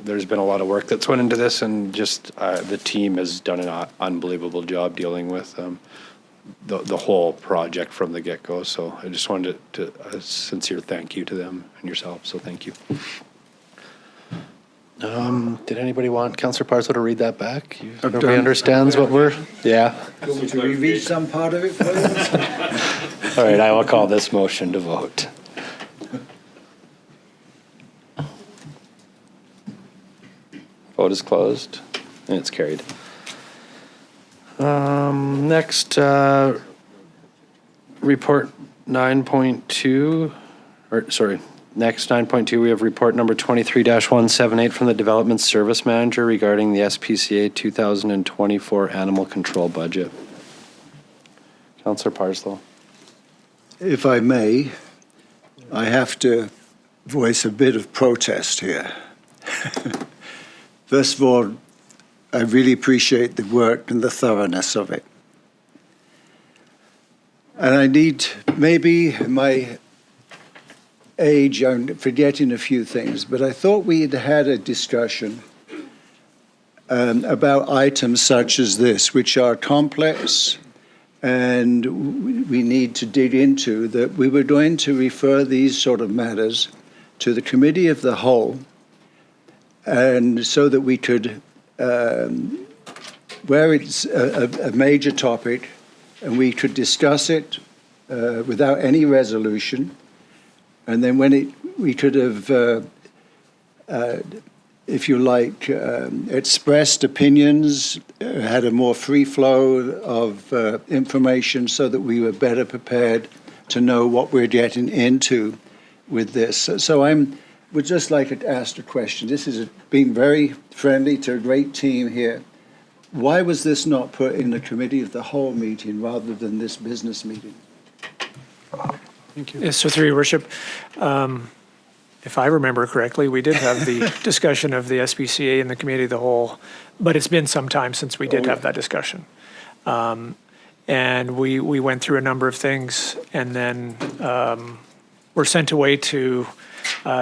there's been a lot of work that's went into this, and just the team has done an unbelievable job dealing with the whole project from the get-go. So I just wanted to a sincere thank you to them and yourself. So thank you. Did anybody want Councillor Parslow to read that back? Everybody understands what we're, yeah. Do you want me to reread some part of it for you? All right, I will call this motion to vote. Vote is closed, and it's carried. Next, report 9.2, or sorry, next 9.2, we have report number 23-178 from the Development Service Manager regarding the SPCA 2024 animal control budget. Councillor Parslow. If I may, I have to voice a bit of protest here. First of all, I really appreciate the work and the thoroughness of it. And I need, maybe my age, I'm forgetting a few things, but I thought we had had a discussion about items such as this, which are complex and we need to dig into, that we were going to refer these sort of matters to the Committee of the Whole, and so that we could, where it's a major topic, and we could discuss it without any resolution, and then when we could have, if you like, expressed opinions, had a more free flow of information so that we were better prepared to know what we're getting into with this. So would just like to ask a question. This has been very friendly to a great team here. Why was this not put in the Committee of the Whole meeting rather than this business meeting? Thank you. Yes, so through your worship, if I remember correctly, we did have the discussion of the SPCA in the Committee of the Whole, but it's been some time since we did have that discussion. And we went through a number of things, and then were sent away to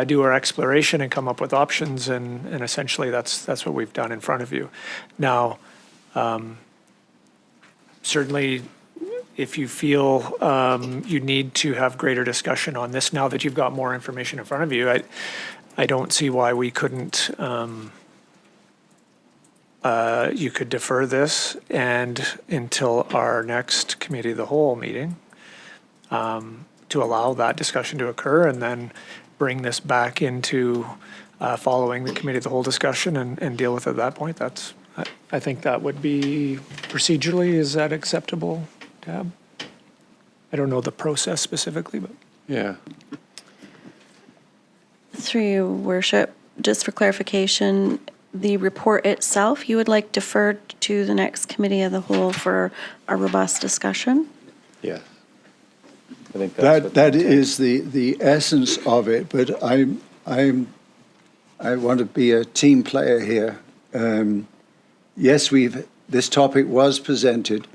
do our exploration and come up with options, and essentially that's what we've done in front of you. Now, certainly, if you feel you need to have greater discussion on this now that you've got more information in front of you, I don't see why we couldn't, you could defer this and until our next Committee of the Whole meeting to allow that discussion to occur, and then bring this back into following the Committee of the Whole discussion and deal with it at that point. I think that would be procedurally, is that acceptable? Tab? I don't know the process specifically, but. Yeah. Through your worship, just for clarification, the report itself, you would like deferred to the next Committee of the Whole for a robust discussion? Yeah. I think that's That is the essence of it, but I want to be a team player here. Yes, this topic was presented,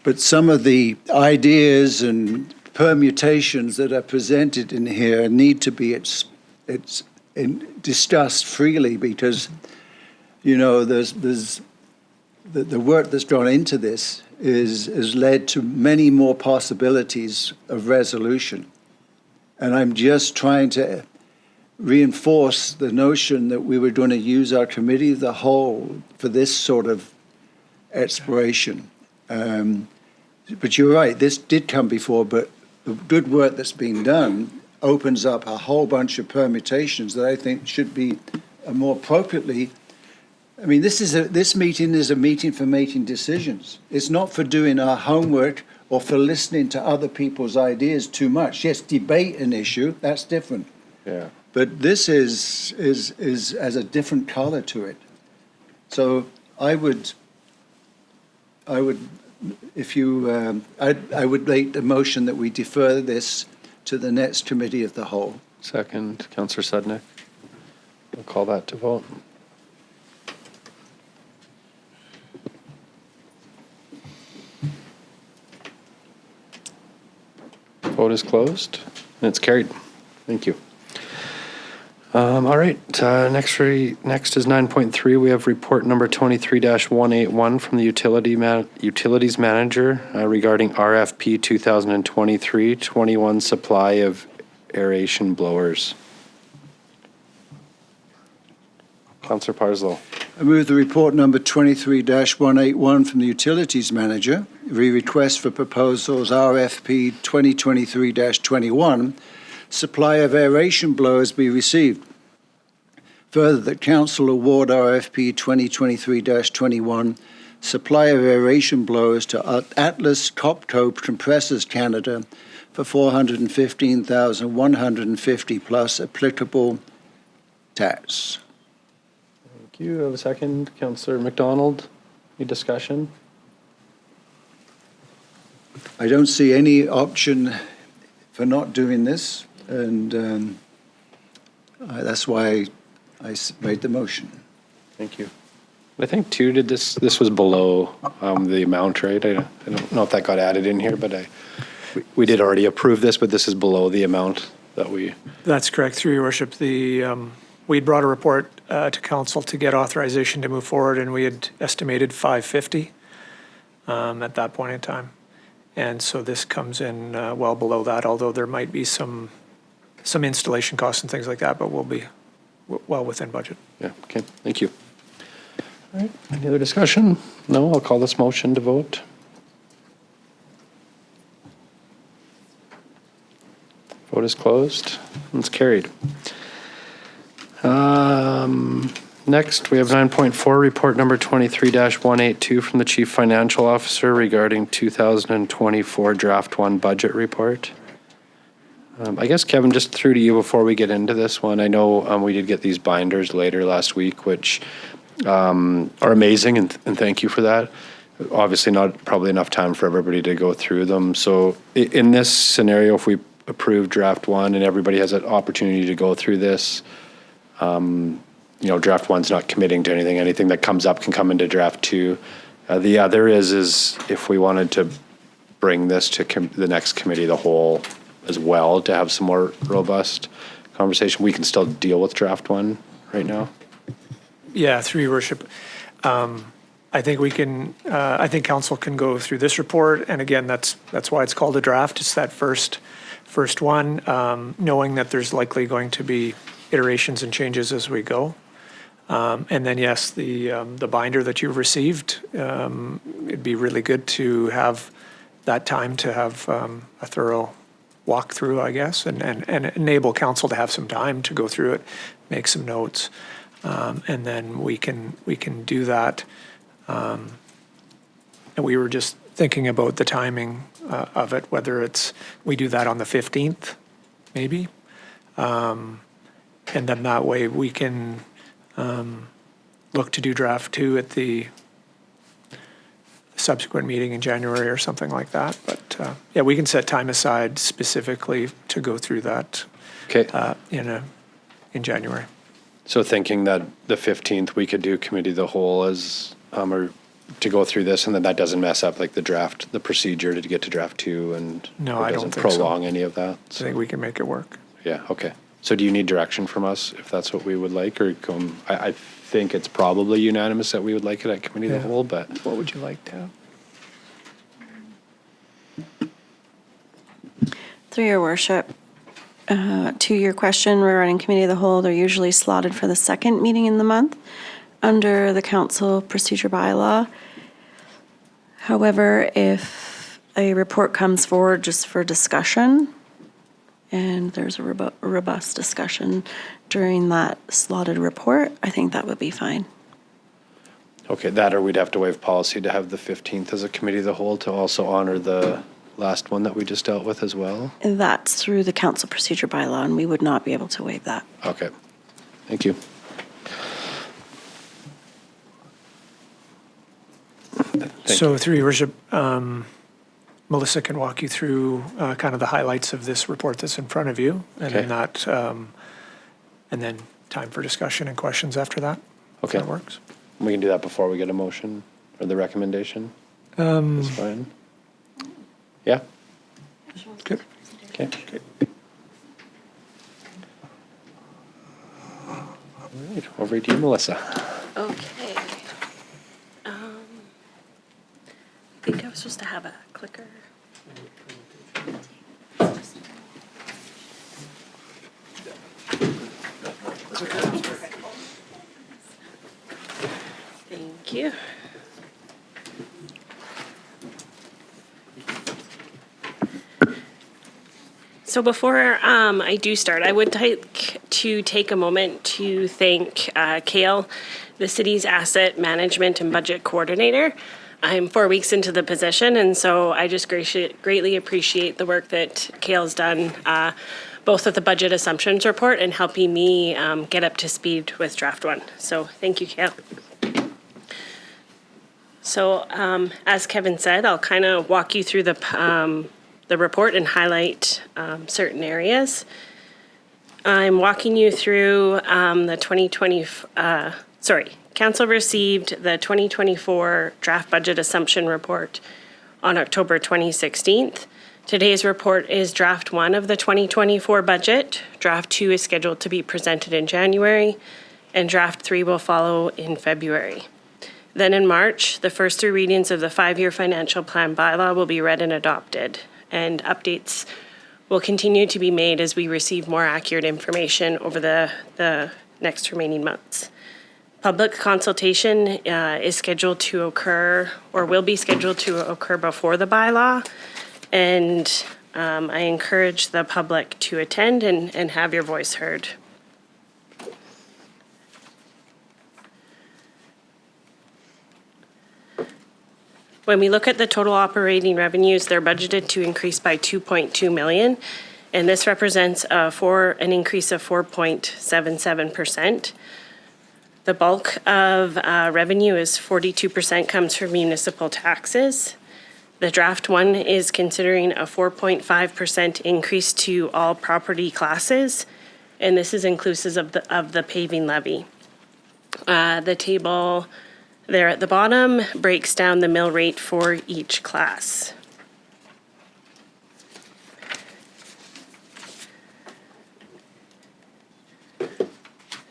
but some of the ideas and permutations that are presented in here need to be it's discussed freely because, you know, there's the work that's gone into this has led to many more possibilities of resolution. And I'm just trying to reinforce the notion that we were going to use our committee of the whole for this sort of exploration. But you're right, this did come before, but the good work that's been done opens up a whole bunch of permutations that I think should be more appropriately. I mean, this meeting is a meeting for making decisions. It's not for doing our homework or for listening to other people's ideas too much. Yes, debate an issue, that's different. Yeah. But this is has a different color to it. So I would, if you, I would make the motion that we defer this to the next committee of the whole. Second, Councillor Sudnick. We'll call that to vote. Vote is closed, and it's carried. Thank you. All right, next is 9.3. We have report number 23-181 from the Utilities Manager regarding RFP 2023-21 supply of aeration blowers. Councillor Parslow. I move the report number 23-181 from the Utilities Manager, request for proposals RFP 2023-21, supply of aeration blowers be received. Further, that Council award RFP 2023-21, supply of aeration blowers to Atlas Copco Compressors Canada for $415,150 plus applicable tax. Thank you. I have a second. Councillor McDonald. Any discussion? I don't see any option for not doing this, and that's why I made the motion. Thank you. I think too, this was below the amount, right? I don't know if that got added in here, but we did already approve this, but this is below the amount that we. That's correct, through your worship. We brought a report to council to get authorization to move forward, and we had estimated 550 at that point in time. And so this comes in well below that, although there might be some installation costs and things like that, but we'll be well within budget. Yeah, okay, thank you. All right, any other discussion? No, I'll call this motion to vote. Vote is closed, and it's carried. Next, we have 9.4, report number 23-182 from the Chief Financial Officer regarding 2024 Draft 1 budget report. I guess, Kevin, just through to you before we get into this one. I know we did get these binders later last week, which are amazing, and thank you for that. Obviously not probably enough time for everybody to go through them. So in this scenario, if we approve Draft 1 and everybody has an opportunity to go through this, you know, Draft 1's not committing to anything. Anything that comes up can come into Draft 2. The other is if we wanted to bring this to the next committee of the whole as well to have some more robust conversation, we can still deal with Draft 1 right now. Yeah, through your worship. I think we can, I think council can go through this report, and again, that's why it's called a draft. It's that first one, knowing that there's likely going to be iterations and changes as we go. And then, yes, the binder that you've received, it'd be really good to have that time to have a thorough walkthrough, I guess, and enable council to have some time to go through it, make some notes, and then we can do that. And we were just thinking about the timing of it, whether it's we do that on the 15th, maybe, and then that way we can look to do Draft 2 at the subsequent meeting in January or something like that. But yeah, we can set time aside specifically to go through that. Okay. In January. So thinking that the 15th we could do committee of the whole as or to go through this, and then that doesn't mess up like the procedure to get to Draft 2, and no, I don't doesn't think so. prolong any of that. So I think we can make it work. Yeah. Okay. So do you need direction from us if that's what we would like, or come? I think it's probably unanimous that we would like it at committee of the whole, but What would you like to have? Through your worship, to your question regarding committee of the whole, they're usually slotted for the second meeting in the month under the council procedure bylaw. However, if a report comes forward just for discussion, and there's a robust discussion during that slotted report, I think that would be fine. okay, that or we'd have to waive policy to have the 15th as a committee of the whole to also honor the last one that we just dealt with as well. That's through the council procedure bylaw, and we would not be able to waive that. Okay, thank you. So through your worship, Melissa can walk you through kind of the highlights of this report that's in front of you, and then Okay. and then time for discussion and questions after that. if Okay. that works. We can do that before we get a motion or the recommendation. That's fine. Yeah, Good. okay. All right, over to you, Melissa. Okay. I think I was supposed to have a clicker. Thank you. So before I do start, I would like to take a moment to thank Kale, the city's asset management and budget coordinator. I'm 4 weeks into the position, and so I just greatly appreciate the work that Kale's done, both with the budget assumptions report and helping me get up to speed with draft one. So thank you, Kale. So as Kevin said, I'll kind of walk you through the report and highlight certain areas. I'm walking you through the 2020, Council received the 2024 draft budget assumption report on October 26th. Today's report is draft 1 of the 2024 budget. Draft 2 is scheduled to be presented in January, and draft 3 will follow in February. Then in March, the first 3 readings of the 5-year financial plan bylaw will be read and adopted, and updates will continue to be made as we receive more accurate information over the next remaining months. Public consultation is scheduled to occur, or will be scheduled to occur before the bylaw, and I encourage the public to attend and have your voice heard. When we look at the total operating revenues, they're budgeted to increase by 2.2 million, and this represents an increase of 4.77%. The bulk of revenue is 42% comes from municipal taxes. The draft 1 is considering a 4.5% increase to all property classes, and this is inclusive of the paving levy. The table there at the bottom breaks down the mill rate for each class.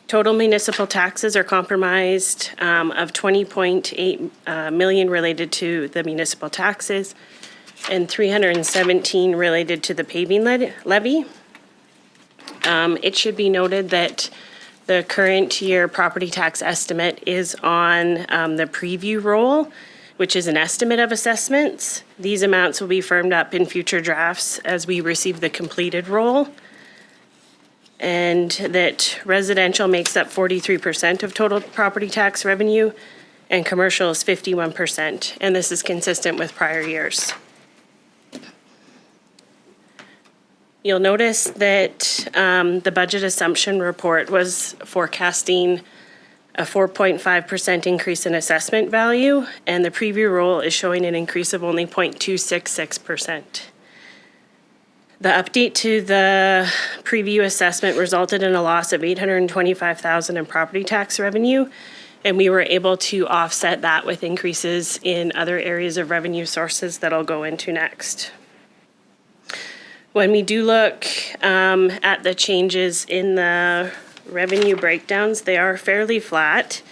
Total municipal taxes are comprised of 20.8 million related to the municipal taxes and 317 related to the paving levy. It should be noted that the current year property tax estimate is on the preview roll, which is an estimate of assessments. These amounts will be firmed up in future drafts as we receive the completed roll. And that residential makes up 43% of total property tax revenue, and commercial is 51%, and this is consistent with prior years. You'll notice that the budget assumption report was forecasting a 4.5% increase in assessment value, and the preview roll is showing an increase of only 0.266%. The update to the preview assessment resulted in a loss of $825,000 in property tax revenue, and we were able to offset that with increases in other areas of revenue sources that I'll go into next. When we do look at the changes in the revenue breakdowns, they are fairly flat.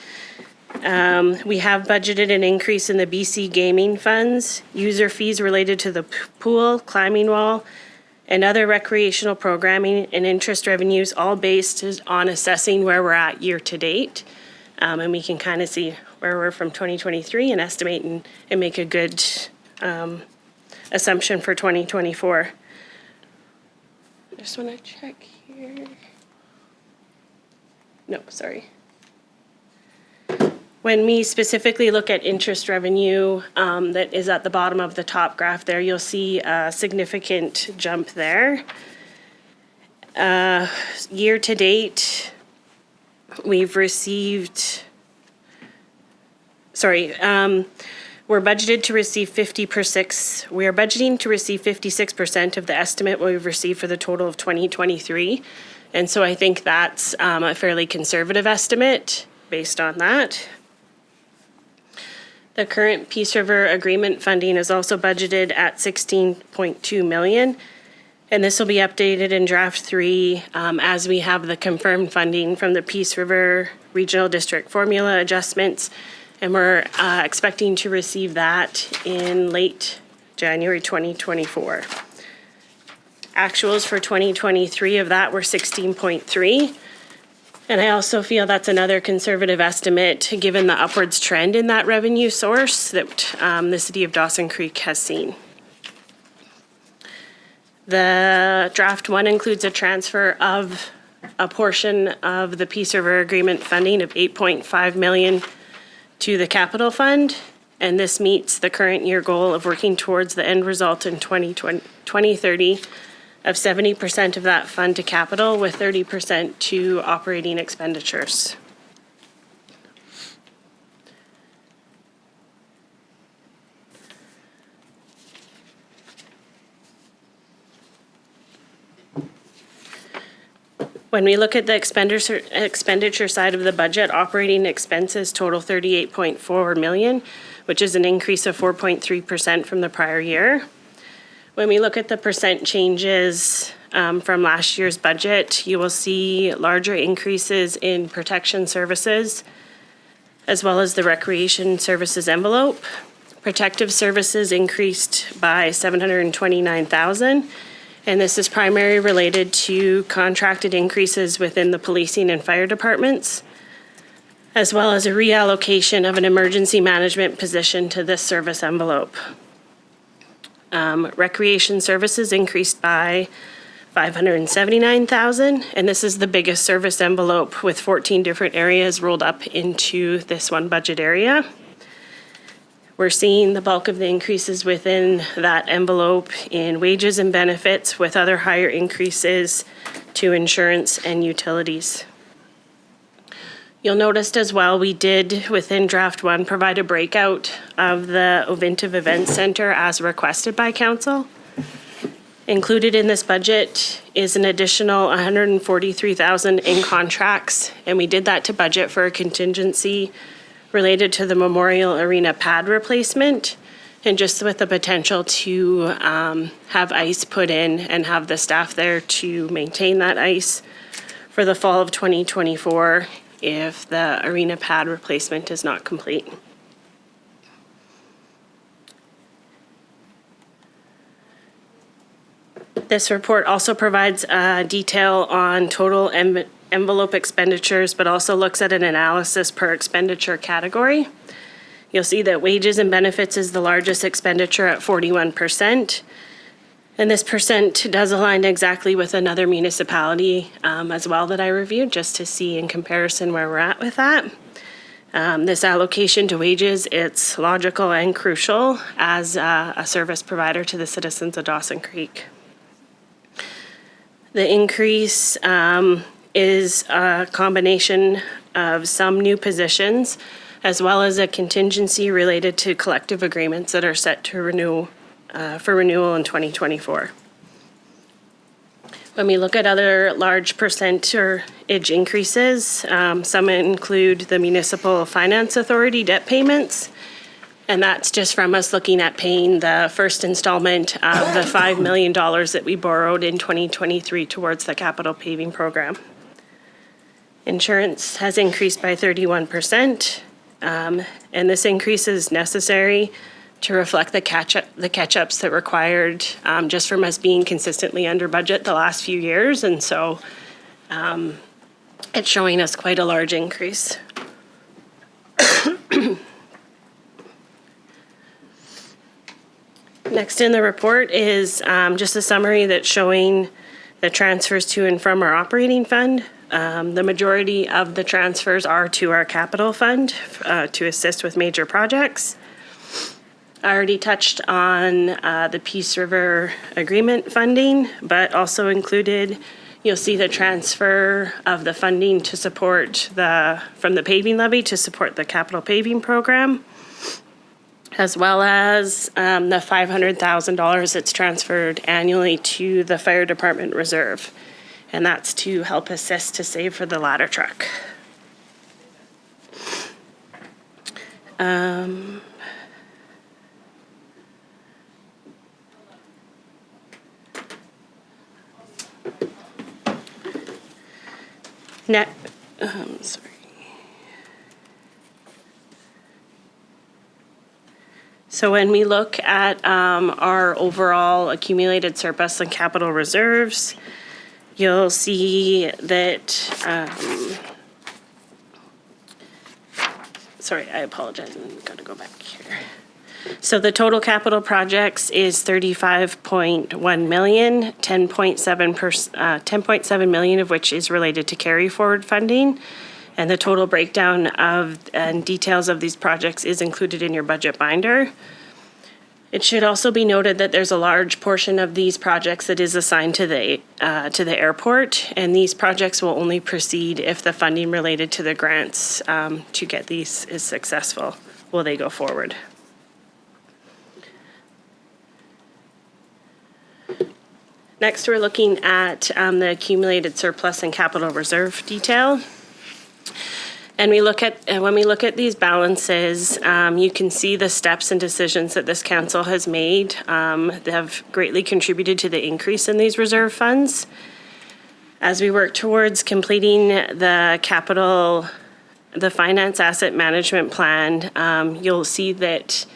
We have budgeted an increase in the BC gaming funds, user fees related to the pool, climbing wall, and other recreational programming and interest revenues, all based on assessing where we're at year to date. And we can kind of see where we're from 2023 and estimate and make a good assumption for 2024. Just want to check here. No, sorry. When we specifically look at interest revenue that is at the bottom of the top graph there, you'll see a significant jump there. Year to date, we've received, we're budgeted to receive 56%. We are budgeting to receive 56% of the estimate we've received for the total of 2023. And so I think that's a fairly conservative estimate based on that. The current Peace River agreement funding is also budgeted at $16.2 million. And this will be updated in draft 3 as we have the confirmed funding from the Peace River Regional District formula adjustments. And we're expecting to receive that in late January 2024. Actuals for 2023 of that were 16.3. And I also feel that's another conservative estimate given the upwards trend in that revenue source that the City of Dawson Creek has seen. The draft 1 includes a transfer of a portion of the Peace River Agreement funding of $8.5 million to the capital fund, and this meets the current year goal of working towards the end result in 2030 of 70% of that fund to capital with 30% to operating expenditures. When we look at the expenditure side of the budget, operating expenses total $38.4 million, which is an increase of 4.3% from the prior year. When we look at the percent changes from last year's budget, you will see larger increases in protection services, as well as the recreation services envelope. Protective services increased by $729,000. And this is primarily related to contracted increases within the policing and fire departments, as well as a reallocation of an emergency management position to this service envelope. Recreation services increased by $579,000, and this is the biggest service envelope with 14 different areas rolled up into this one budget area. We're seeing the bulk of the increases within that envelope in wages and benefits, with other higher increases to insurance and utilities. You'll notice as well, we did within draft 1 provide a breakout of the Ovintiv Event Center as requested by council. Included in this budget is an additional $143,000 in contracts, and we did that to budget for a contingency related to the Memorial Arena pad replacement, and just with the potential to have ice put in and have the staff there to maintain that ice for the fall of 2024 if the arena pad replacement is not complete. This report also provides detail on total envelope expenditures, but also looks at an analysis per expenditure category. You'll see that wages and benefits is the largest expenditure at 41%. And this percent does align exactly with another municipality as well that I reviewed, just to see in comparison where we're at with that. This allocation to wages, it's logical and crucial as a service provider to the citizens of Dawson Creek. The increase is a combination of some new positions, as well as a contingency related to collective agreements that are set to renew for renewal in 2024. When we look at other large percentage increases, some include the Municipal Finance Authority debt payments, And that's just from us looking at paying the first installment of the $5 million that we borrowed in 2023 towards the capital paving program. Insurance has increased by 31%, and this increase is necessary to reflect the catch-ups that required just from us being consistently under budget the last few years, and so it's showing us quite a large increase. Next in the report is just a summary that's showing the transfers to and from our operating fund. The majority of the transfers are to our capital fund to assist with major projects. I already touched on the Peace River Agreement funding, but also included, you'll see the transfer of the funding to support from the paving levy to support the capital paving program, as well as the $500,000 that's transferred annually to the fire department reserve. And that's to help assist to save for the ladder truck. Sorry. So when we look at our overall accumulated surplus and capital reserves, you'll see that, sorry, I apologize, I've got to go back here. So the total capital projects is $35.1 million, 10.7 million of which is related to carry forward funding. And the total breakdown of and details of these projects is included in your budget binder. It should also be noted that there's a large portion of these projects that is assigned to the airport, and these projects will only proceed if the funding related to the grants to get these is successful. Will they go forward? Next, we're looking at the accumulated surplus and capital reserve detail. And when we look at these balances, you can see the steps and decisions that this council has made that have greatly contributed to the increase in these reserve funds. As we work towards completing the finance asset management plan, you'll see that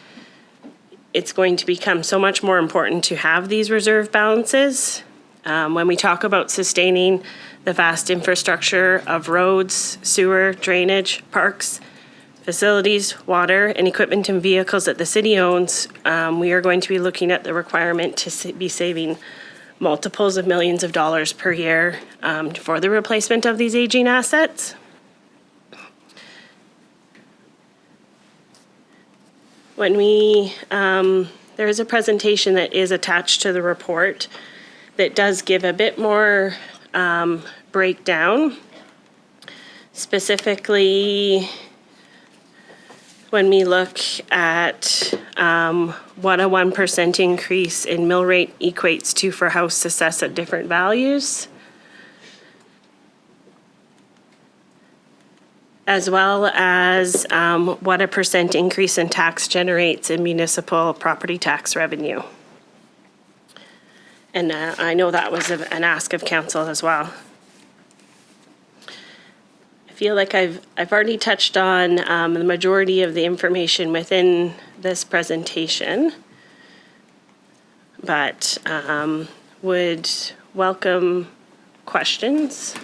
it's going to become so much more important to have these reserve balances. When we talk about sustaining the vast infrastructure of roads, sewer, drainage, parks, facilities, water, and equipment and vehicles that the city owns, we are going to be looking at the requirement to be saving multiples of millions of dollars per year for the replacement of these aging assets. When there is a presentation that is attached to the report that does give a bit more breakdown. Specifically, when we look at what a 1% increase in mill rate equates to for house assessed at different values, as well as what a % increase in tax generates in municipal property tax revenue. And I know that was an ask of council as well. I feel like I've already touched on the majority of the information within this presentation, but would welcome questions.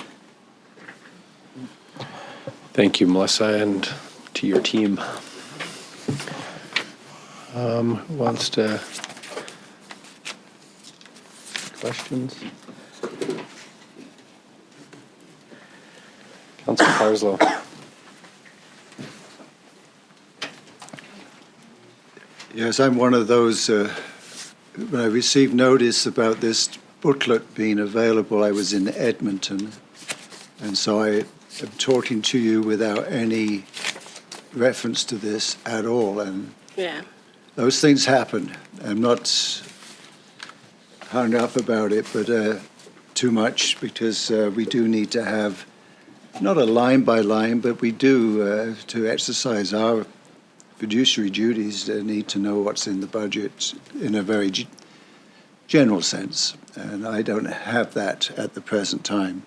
Thank you, Melissa, and to your team. Who wants to? Questions? Councillor Parslow. Yes, I'm one of those, when I received notice about this booklet being available, I was in Edmonton, and so I am talking to you without any reference to this at all, and Yeah. those things happen. I'm not hung up about it, but too much, because we do need to have not a line by line, but we do to exercise our fiduciary duties need to know what's in the budget in a very general sense, and I don't have that at the present time.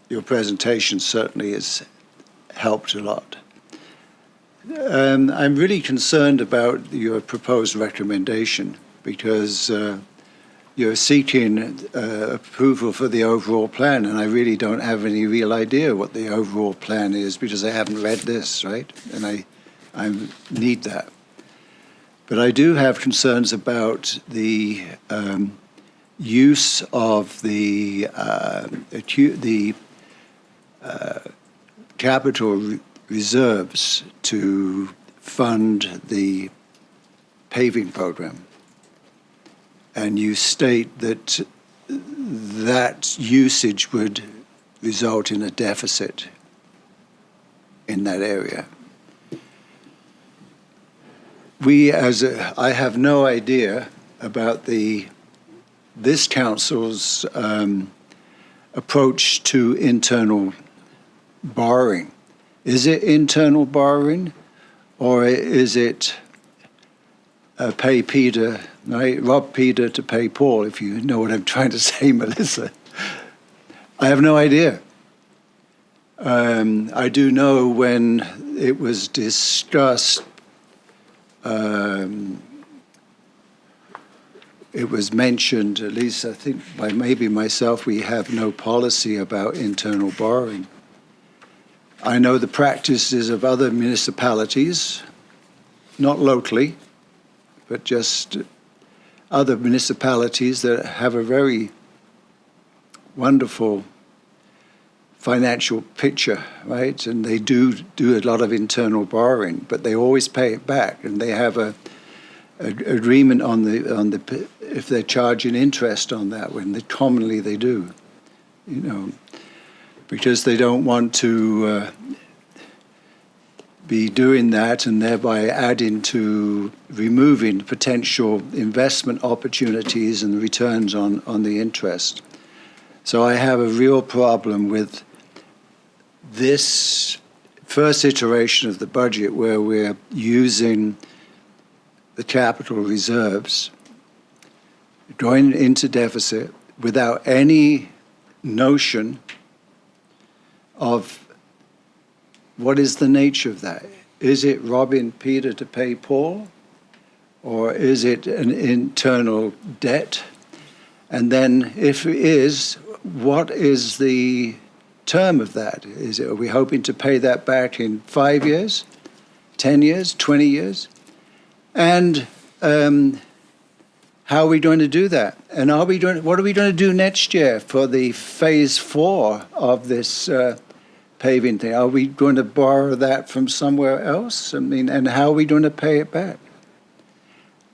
Your presentation certainly has helped a lot. I'm really concerned about your proposed recommendation because you're seeking approval for the overall plan, and I really don't have any real idea what the overall plan is because I haven't read this, right? And I need that. But I do have concerns about the use of the capital reserves to fund the paving program. And you state that that usage would result in a deficit in that area. I have no idea about this council's approach to internal borrowing. Is it internal borrowing, or is it pay Peter, right? Rob Peter to pay Paul, if you know what I'm trying to say, Melissa? I have no idea. I do know when it was discussed, it was mentioned, at least I think by maybe myself, we have no policy about internal borrowing. I know the practices of other municipalities, not locally, but just other municipalities that have a very wonderful financial picture, right? And they do a lot of internal borrowing, but they always pay it back, and they have a agreement on the if they're charging interest on that, when commonly they do, you know, because they don't want to be doing that and thereby adding to removing potential investment opportunities and returns on the interest. So I have a real problem with this first iteration of the budget where we're using the capital reserves, going into deficit without any notion of what is the nature of that. Is it robbing Peter to pay Paul? Or is it an internal debt? And then if it is, what is the term of that? Are we hoping to pay that back in 5 years, 10 years, 20 years? And how are we going to do that? And what are we going to do next year for the phase 4 of this paving thing? Are we going to borrow that from somewhere else? I mean, and how are we going to pay it back?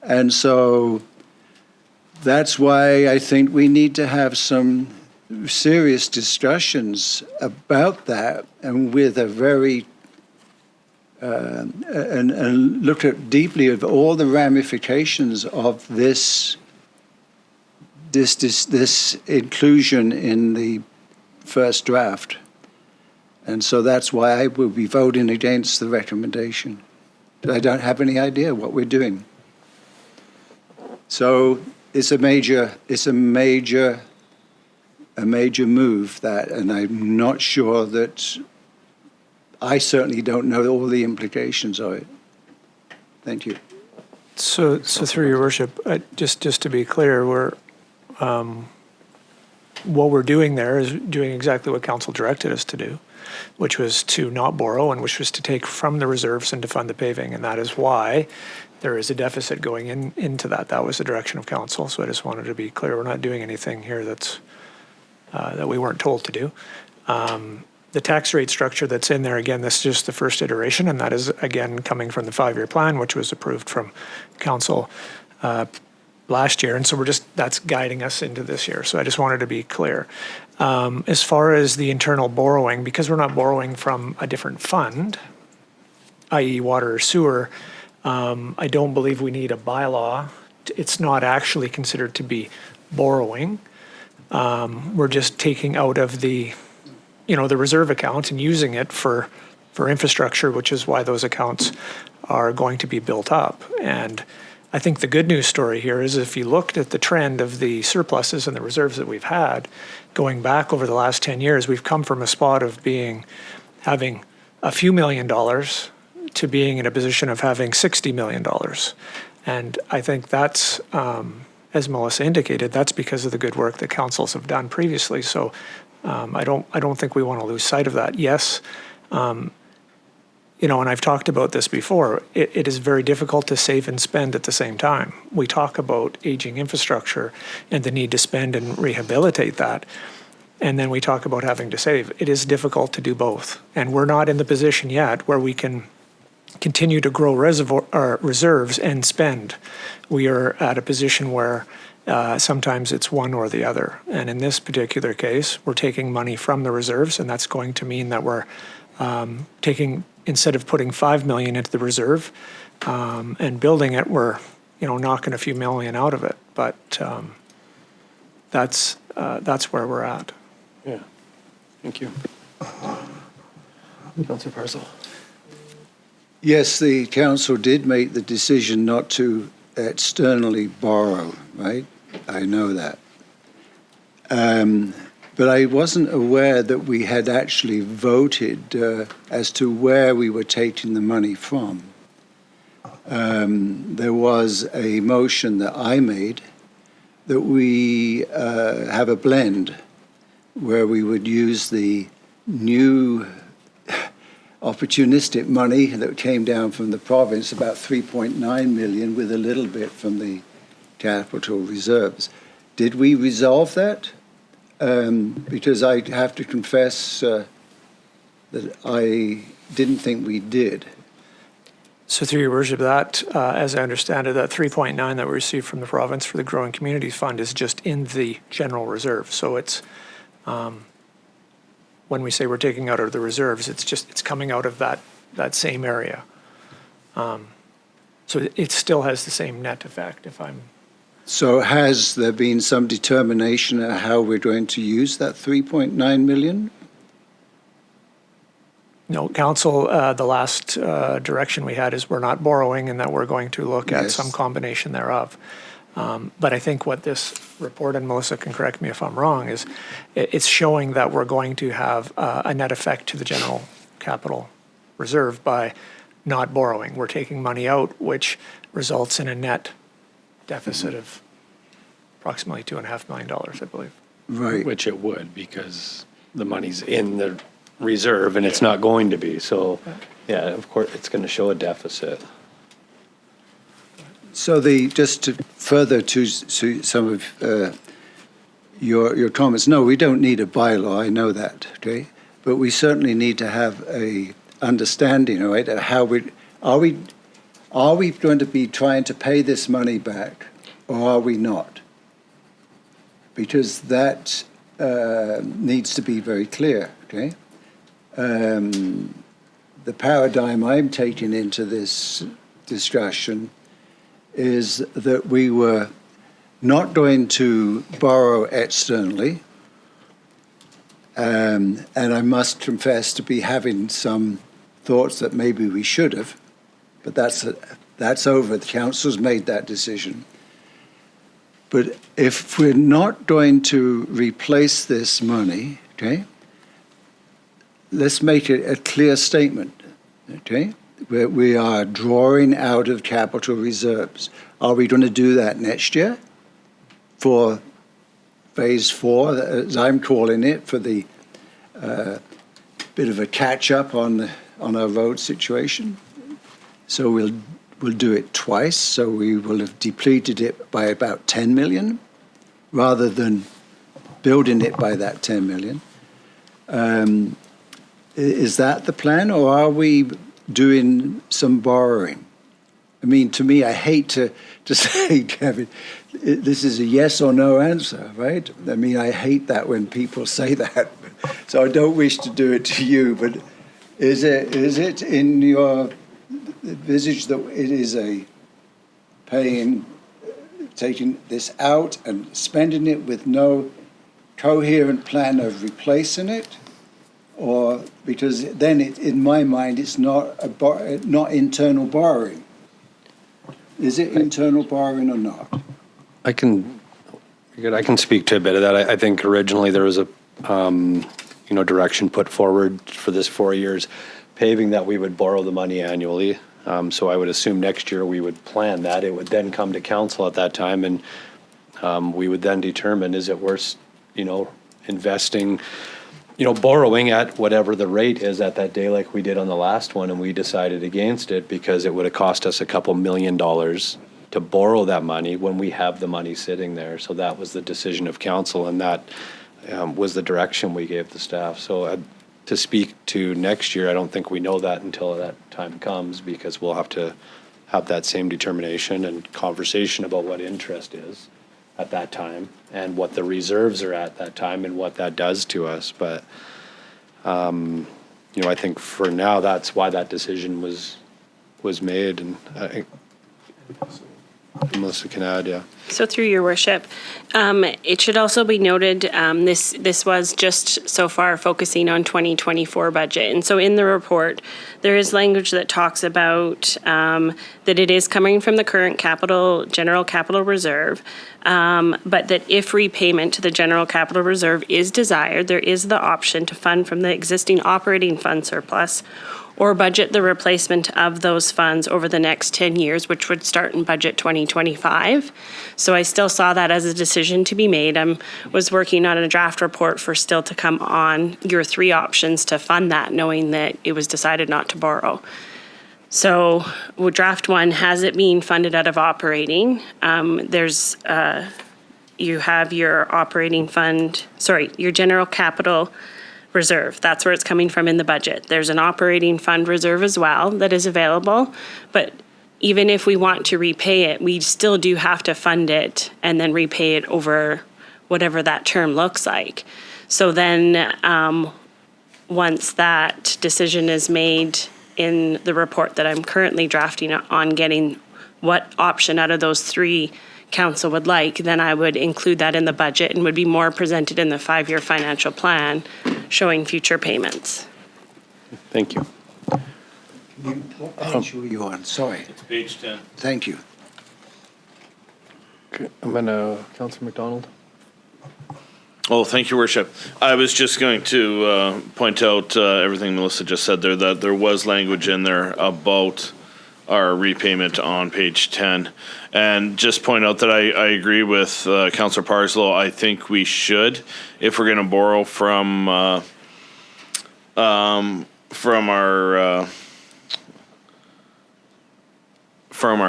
And so that's why I think we need to have some serious discussions about that, and with a very and look at deeply at all the ramifications of this inclusion in the first draft. And so that's why I will be voting against the recommendation. I don't have any idea what we're doing. So it's a major move, that, and I'm not sure that, I certainly don't know all the implications of it. Thank you. So through your worship, just to be clear, what we're doing there is doing exactly what council directed us to do, which was to not borrow and which was to take from the reserves and to fund the paving. And that is why there is a deficit going into that. That was the direction of council. So I just wanted to be clear. We're not doing anything here that's that we weren't told to do. The tax rate structure that's in there, again, this is just the first iteration, and that is, again, coming from the 5-year plan, which was approved from council last year. And so that's guiding us into this year. So I just wanted to be clear. As far as the internal borrowing, because we're not borrowing from a different fund, i.e. water or sewer, I don't believe we need a bylaw. It's not actually considered to be borrowing. We're just taking out of the reserve account and using it for for infrastructure, which is why those accounts are going to be built up. And I think the good news story here is if you looked at the trend of the surpluses and the reserves that we've had going back over the last 10 years, we've come from a spot of having a few $1 million to being in a position of having $60 million. And I think that's, as Melissa indicated, that's because of the good work that councils have done previously. So I don't think we want to lose sight of that. Yes, and I've talked about this before, it is very difficult to save and spend at the same time. We talk about aging infrastructure and the need to spend and rehabilitate that. And then we talk about having to save. It is difficult to do both. And we're not in the position yet where we can continue to grow reserves and spend. We are at a position where sometimes it's one or the other. And in this particular case, we're taking money from the reserves, and that's going to mean that we're instead of putting $5 million into the reserve and building it, we're knocking a few million out of it. But that's where we're at. Yeah. Thank you. Councillor Parcel. Yes, the council did make the decision not to externally borrow, right? I know that. But I wasn't aware that we had actually voted as to where we were taking the money from. There was a motion that I made that we have a blend where we would use the new opportunistic money that came down from the province, about 3.9 million, with a little bit from the capital reserves. Did we resolve that? Because I have to confess that I didn't think we did. So through your worship, that, as I understand it, that 3.9 that we received from the province for the Growing Communities Fund is just in the general reserve. So it's, when we say we're taking out of the reserves, it's coming out of that same area. So it still has the same net effect, if I'm... So has there been some determination of how we're going to use that 3.9 million? No, council, the last direction we had is we're not borrowing and that we're going to look at some combination thereof. But I think what this report, and Melissa can correct me if I'm wrong, is it's showing that we're going to have a net effect to the general capital reserve by not borrowing. We're taking money out, which results in a net deficit of approximately $2.5 million, I believe. Right. Which it would, because the money's in the reserve and it's not going to be. So, yeah, of course, it's going to show a deficit. So just to further to some of your comments, no, we don't need a bylaw, I know that, okay? But we certainly need to have a understanding, all right, of how are we going to be trying to pay this money back, or are we not? Because that needs to be very clear, okay? The paradigm I'm taking into this discussion is that we were not going to borrow externally, and I must confess to be having some thoughts that maybe we should have, but that's over. The council's made that decision. But if we're not going to replace this money, okay, let's make it a clear statement, okay? We are drawing out of capital reserves. Are we going to do that next year for phase 4, as I'm calling it, for the bit of a catch-up on our road situation? So we'll do it twice, so we will have depleted it by about 10 million rather than building it by that 10 million. Is that the plan, or are we doing some borrowing? I mean, to me, I hate to say, Kevin, this is a yes or no answer, right? I mean, I hate that when people say that. So I don't wish to do it to you, but is it in your visage that it is a taking this out and spending it with no coherent plan of replacing it? or because then in my mind it's not not internal borrowing. Is it internal borrowing or not? I can speak to a bit of that. I think originally there was a direction put forward for this 4 years paving that we would borrow the money annually. So I would assume next year we would plan that. It would then come to council at that time, and we would then determine, is it worth, investing, borrowing at whatever the rate is at that day, like we did on the last one, and we decided against it because it would have cost us a couple $1 million to borrow that money when we have the money sitting there. So that was the decision of council, and that was the direction we gave the staff. So to speak to next year, I don't think we know that until that time comes, because we'll have to have that same determination and conversation about what interest is at that time and what the reserves are at that time and what that does to us. But, I think for now, that's why that decision was made. And Melissa can add, yeah. So through your worship, it should also be noted, this was just so far focusing on 2024 budget. And so in the report, there is language that talks about that it is coming from the current general capital reserve, but that if repayment to the general capital reserve is desired, there is the option to fund from the existing operating fund surplus or budget the replacement of those funds over the next 10 years, which would start in budget 2025. So I still saw that as a decision to be made. I was working on a draft report for still to come on your 3 options to fund that, knowing that it was decided not to borrow. So draft 1 has it being funded out of operating. You have your operating fund, your general capital reserve. That's where it's coming from in the budget. There's an operating fund reserve as well that is available, but even if we want to repay it, we still do have to fund it and then repay it over whatever that term looks like. So then once that decision is made in the report that I'm currently drafting on getting what option out of those 3 council would like, then I would include that in the budget and would be more presented in the 5-year financial plan showing future payments. Thank you. What page were you on? Sorry. It's page 10. Thank you. Okay, I'm going to, Councillor McDonald. Oh, thank you, Worship. I was just going to point out everything Melissa just said there, that there was language in there about our repayment on page 10. And just point out that I agree with Councillor Parslow. I think we should, if we're going to borrow from our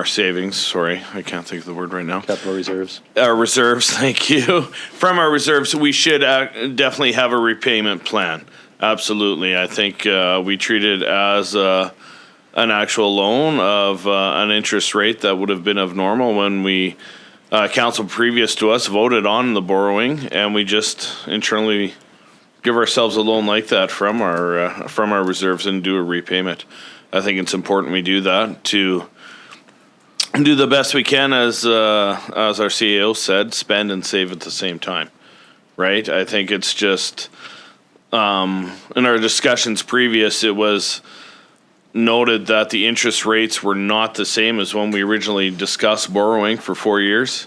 savings. Sorry, I can't think of the word right now. Capital reserves. Our reserves, thank you. From our reserves, we should definitely have a repayment plan. Absolutely. I think we treat it as an actual loan of an interest rate that would have been of normal when we, council previous to us, voted on the borrowing, and we just internally give ourselves a loan like that from our reserves and do a repayment. I think it's important we do that to do the best we can, as our CEO said, spend and save at the same time, right? I think it's just, in our discussions previous, it was noted that the interest rates were not the same as when we originally discussed borrowing for 4 years.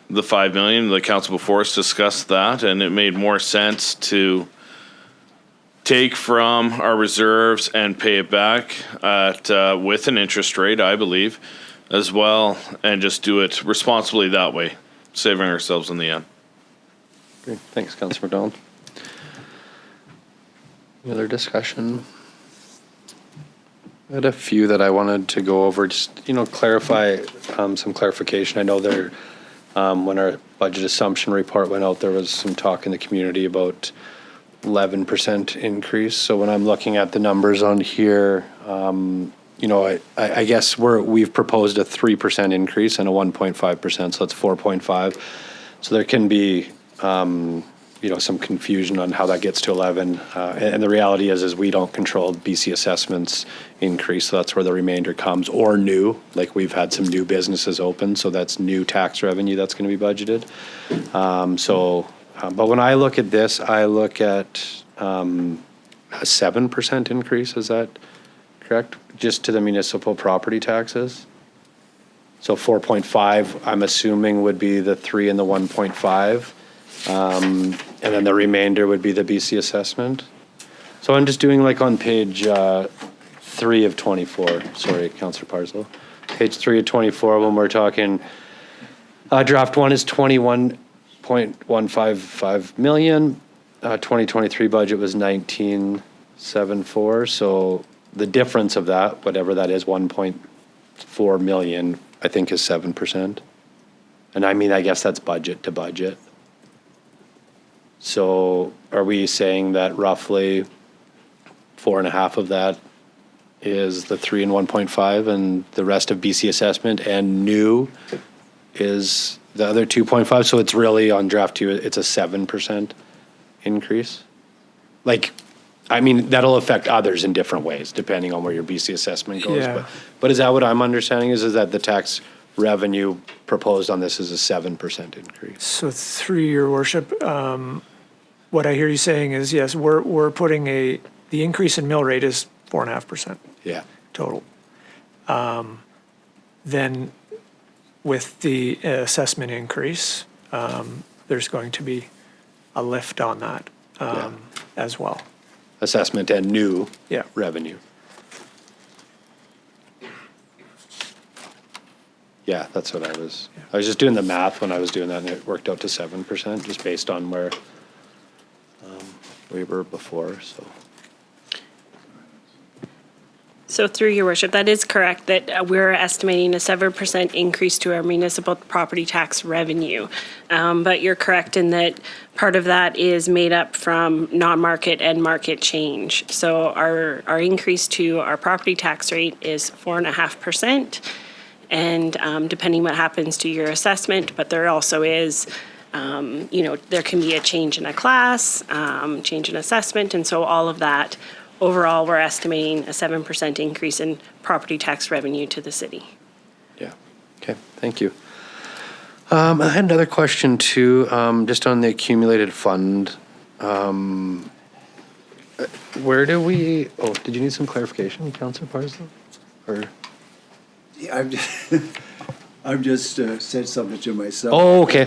The $5 million, the council before us discussed that, and it made more sense to take from our reserves and pay it back at with an interest rate, I believe, as well, and just do it responsibly that way, saving ourselves in the end. Great. Thanks, Councillor McDonald. Any other discussion? I had a few that I wanted to go over, just, clarify some clarification. I know there, when our budget assumption report went out, there was some talk in the community about 11% increase. So when I'm looking at the numbers on here, I guess we've proposed a 3% increase and a 1.5%, so that's 4.5. So there can be, some confusion on how that gets to 11. And the reality is we don't control BC assessments increase, so that's where the remainder comes, or new, like we've had some new businesses open, so that's new tax revenue that's going to be budgeted. But when I look at this, I look at a 7% increase, is that correct? Just to the municipal property taxes? So 4.5, I'm assuming, would be the 3 and the 1.5. And then the remainder would be the BC assessment. So I'm just doing like on page 3 of 24. Sorry, Councillor Parslow. Page 3 of 24, when we're talking, draft 1 is 21.155 million. 2023 budget was 19.74. So the difference of that, whatever that is, 1.4 million, I think is 7%. And I mean, I guess that's budget to budget. So are we saying that roughly 4.5 of that is the 3 and 1.5, and the rest of BC assessment and new is the other 2.5? So it's really on draft 2, it's a 7% increase? Like, I mean, that'll affect others in different ways, depending on where your BC assessment goes. Yeah. But is that what I'm understanding is that the tax revenue proposed on this is a 7% increase? So through your worship, what I hear you saying is, yes, we're putting the increase in mill rate is 4.5% Yeah. total. Then with the assessment increase, there's going to be a lift on that Yeah. as well. Assessment and new Yeah. revenue. Yeah, that's what I was just doing the math when I was doing that, and it worked out to 7%, just based on where we were before, so. So through your worship, that is correct, that we're estimating a 7% increase to our municipal property tax revenue. But you're correct in that part of that is made up from non-market and market change. So our increase to our property tax rate is 4.5%. And depending what happens to your assessment, but there also is, there can be a change in a class, change in assessment, and so all of that. Overall, we're estimating a 7% increase in property tax revenue to the city. Yeah, okay, thank you. I had another question too, just on the accumulated fund. Where do we, did you need some clarification, Councillor Parslow? Or? Yeah, I've just said something to myself. Oh, okay.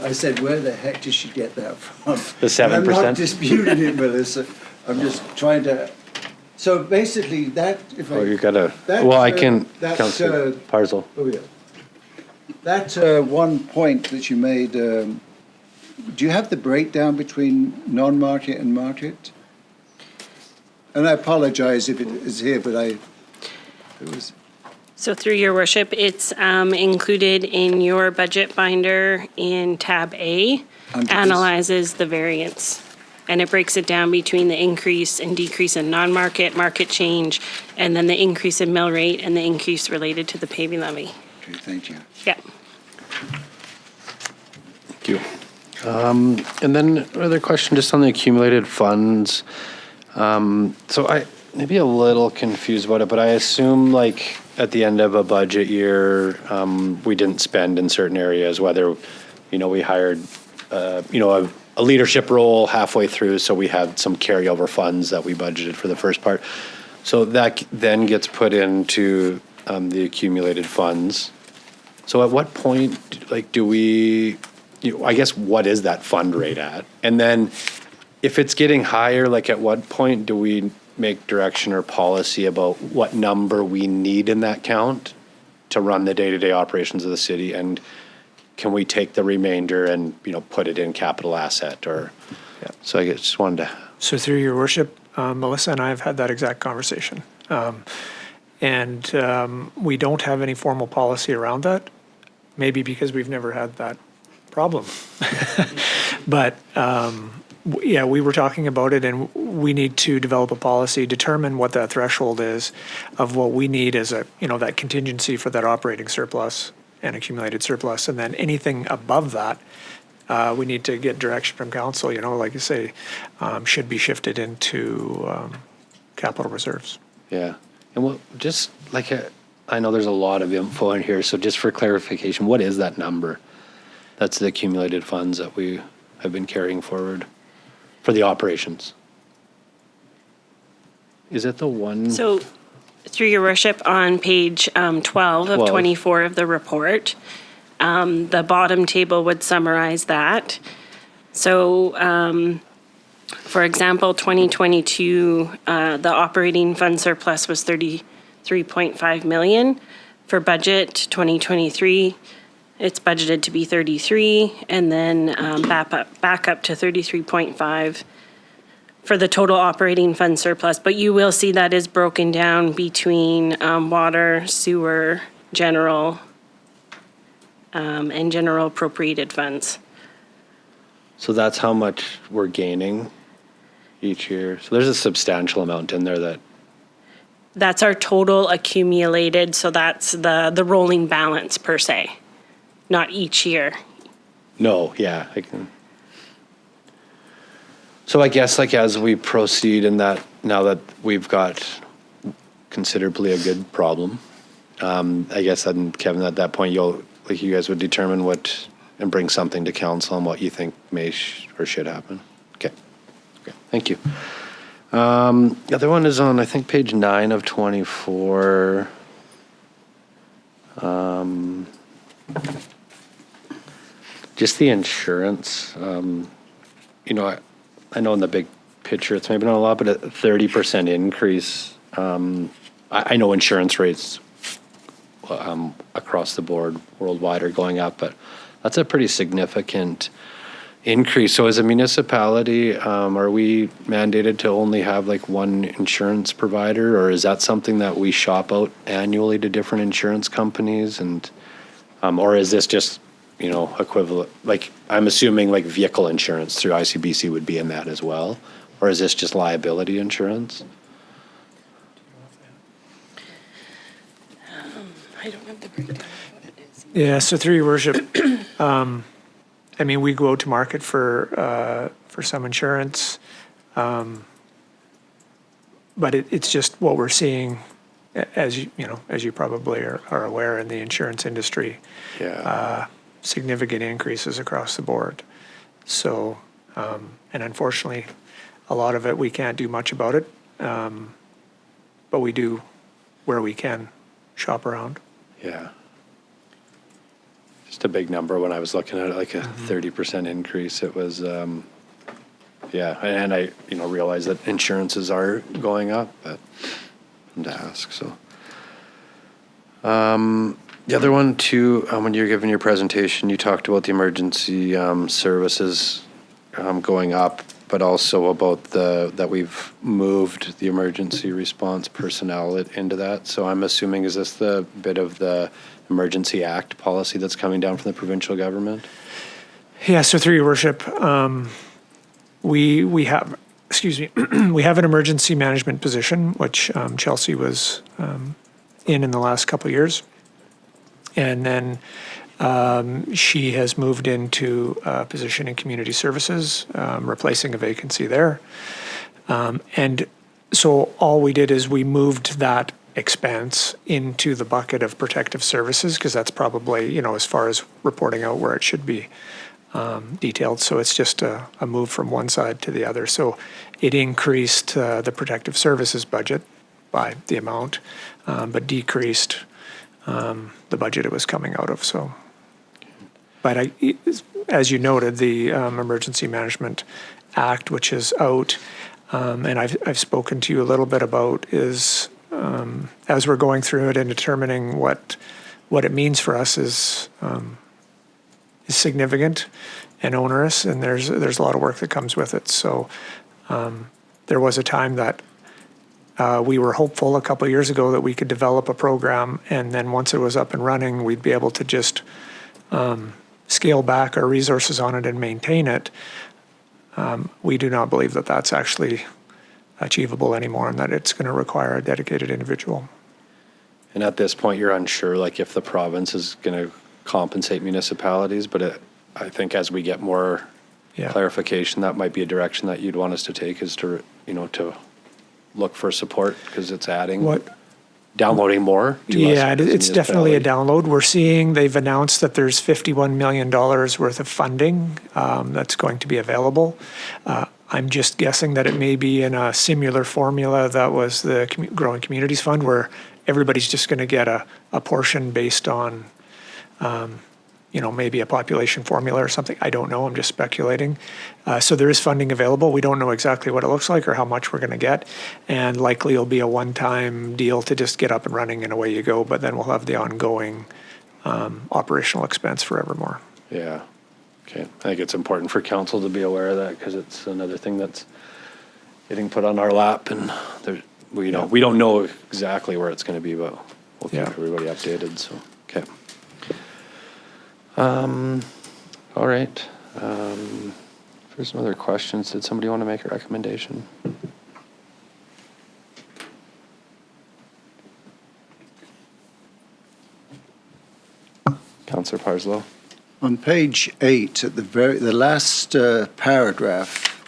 I said, where the heck did she get that from? The 7%? I'm not disputing it, Melissa. I'm just trying to. So basically, that if Oh, I. you gotta, that, well, I can, that's, Councillor Parslow. Oh yeah. That one point that you made. Do you have the breakdown between non-market and market? And I apologize if it is here, but it was. So through your worship, it's included in your budget binder in tab A, analyzes the variance. And it breaks it down between the increase and decrease in non-market, market change, and then the increase in mill rate and the increase related to the paving levy. Okay, thank you. Yeah. Thank you. And then another question just on the accumulated funds. So I may be a little confused about it, but I assume like at the end of a budget year, we didn't spend in certain areas, whether, we hired, a leadership role halfway through, so we had some carryover funds that we budgeted for the first part. So that then gets put into the accumulated funds. So at what point, do we, I guess, what is that fund rate at? And then if it's getting higher, at what point do we make direction or policy about what number we need in that count to run the day-to-day operations of the city? And can we take the remainder and, put it in capital asset or, so I just wanted to. So through your worship, Melissa and I have had that exact conversation. And we don't have any formal policy around that, maybe because we've never had that problem. But we were talking about it, and we need to develop a policy, determine what that threshold is of what we need as that contingency for that operating surplus and accumulated surplus. And then anything above that, we need to get direction from council, like you say, should be shifted into capital reserves. Yeah. And just I know there's a lot of info in here, so just for clarification, what is that number? That's the accumulated funds that we have been carrying forward for the operations. Is it the one? So, through your worship, on page 12 of 12. 24 of the report, the bottom table would summarize that. So, for example, 2022, the operating fund surplus was 33.5 million. For budget 2023, it's budgeted to be 33, and then back up to 33.5 for the total operating fund surplus. But you will see that is broken down between water, sewer, general, and general appropriated funds. So that's how much we're gaining each year. So there's a substantial amount in there that. That's our total accumulated, so that's the rolling balance per se, not each year. No, yeah, I can. So I guess like as we proceed in that, now that we've got considerably a good problem, I guess then Kevin, at that point, you guys would determine what and bring something to council on what you think may or should happen. Okay, thank you. The other one is on, I think, page 9 of 24. Just the insurance. I know in the big picture it's maybe not a lot, but a 30% increase. I know insurance rates across the board worldwide are going up, but that's a pretty significant increase. So as a municipality, are we mandated to only have like one insurance provider, or is that something that we shop out annually to different insurance companies? And or is this just, equivalent? Like, I'm assuming like vehicle insurance through ICBC would be in that as well, or is this just liability insurance? I don't have the breakdown. Yeah, so through your worship, we go out to market for some insurance, but it's just what we're seeing, as you probably are aware in the insurance industry. Yeah. Significant increases across the board. So, and unfortunately, a lot of it we can't do much about it, but we do where we can shop around. Yeah. Just a big number when I was looking at it, like a 30% increase. It was, yeah. And I, realize that insurances are going up, but to ask, so. The other one too, when you were giving your presentation, you talked about the emergency services going up, but also about that we've moved the emergency response personnel into that. So I'm assuming, is this the bit of the Emergency Act policy that's coming down from the provincial government? Yeah, so through your worship, we have, we have an emergency management position, which Chelsea was in the last couple of years. And then she has moved into a position in community services, replacing a vacancy there. And so all we did is we moved that expense into the bucket of protective services, because that's probably, as far as reporting out where it should be detailed. So it's just a move from one side to the other. So it increased the protective services budget by the amount, but decreased the budget it was coming out of. So, but as you noted, the Emergency Management Act, which is out, and I've spoken to you a little bit about, is as we're going through it and determining what it means for us is significant and onerous, and there's a lot of work that comes with it. So there was a time that we were hopeful a couple of years ago that we could develop a program, and then once it was up and running, we'd be able to just scale back our resources on it and maintain it. We do not believe that that's actually achievable anymore, and that it's going to require a dedicated individual. And at this point, you're unsure, like, if the province is going to compensate municipalities, but I think as we get more clarification, that might be a direction that you'd want us to take, is to, to look for support, because it's adding, downloading more to us. Yeah, it's definitely a download. We're seeing, they've announced that there's $51 million worth of funding that's going to be available. I'm just guessing that it may be in a similar formula that was the Growing Communities Fund, where everybody's just going to get a portion based on, maybe a population formula or something. I don't know. I'm just speculating. So there is funding available. We don't know exactly what it looks like or how much we're going to get. And likely it'll be a one-time deal to just get up and running and away you go. But then we'll have the ongoing operational expense forevermore. Yeah. Okay. I think it's important for council to be aware of that because it's another thing that's getting put on our lap, and we don't know exactly where it's going to be, but we'll keep everybody updated. So okay. All right. For some other questions, did somebody want to make a recommendation? Councillor Parslow. On page 8, at the last paragraph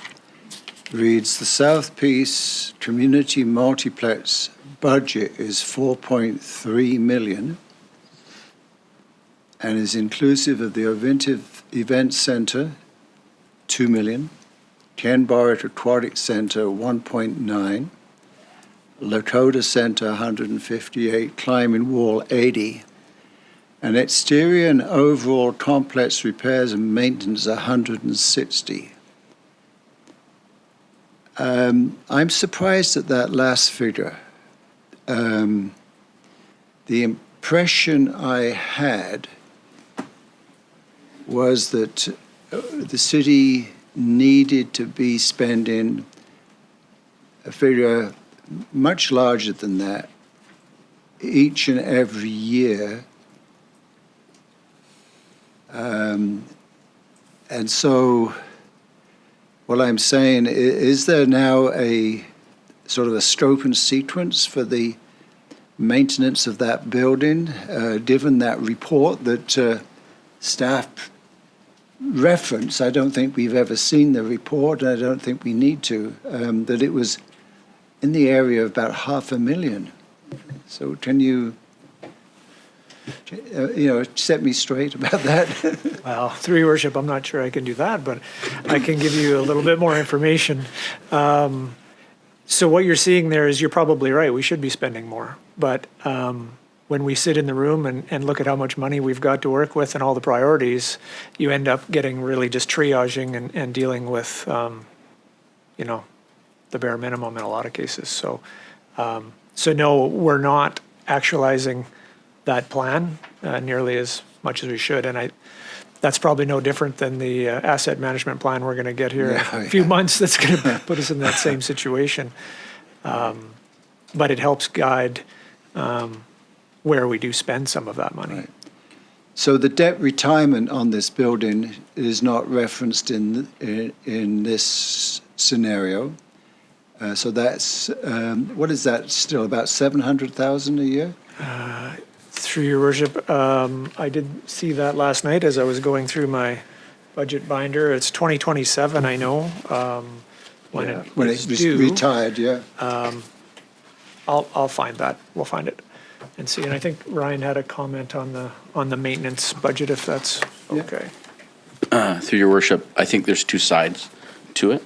reads, the South Peace Community Multiplex budget is 4.3 million and is inclusive of the Ovintiv Event Centre, 2 million, Ken Barrett Aquatic Centre, 1.9, Lakota Centre, 158, Climbing Wall, 80, and exterior and overall complex repairs and maintenance, 160. I'm surprised at that last figure. The impression I had was that the city needed to be spending a figure much larger than that each and every year. And so what I'm saying, is there now a sort of a scope and sequence for the maintenance of that building, given that report that staff reference? I don't think we've ever seen the report, and I don't think we need to, that it was in the area of about 500,000. So can you set me straight about that? Well, through your worship, I'm not sure I can do that, but I can give you a little bit more information. So what you're seeing there is you're probably right. We should be spending more. But when we sit in the room and look at how much money we've got to work with and all the priorities, you end up getting really just triaging and dealing with, the bare minimum in a lot of cases. So no, we're not actualizing that plan nearly as much as we should. And that's probably no different than the asset management plan we're going to get here in a few months. That's going to put us in that same situation. But it helps guide where we do spend some of that money. Right. So the debt retirement on this building is not referenced in this scenario. So that's, what is that still, about 700,000 a year? Through your worship, I did see that last night as I was going through my budget binder. It's 2027, I know, when it's due. Retired, yeah. I'll find that. We'll find it and see. And I think Ryan had a comment on the maintenance budget, if that's okay. Through your worship, I think there's two sides to it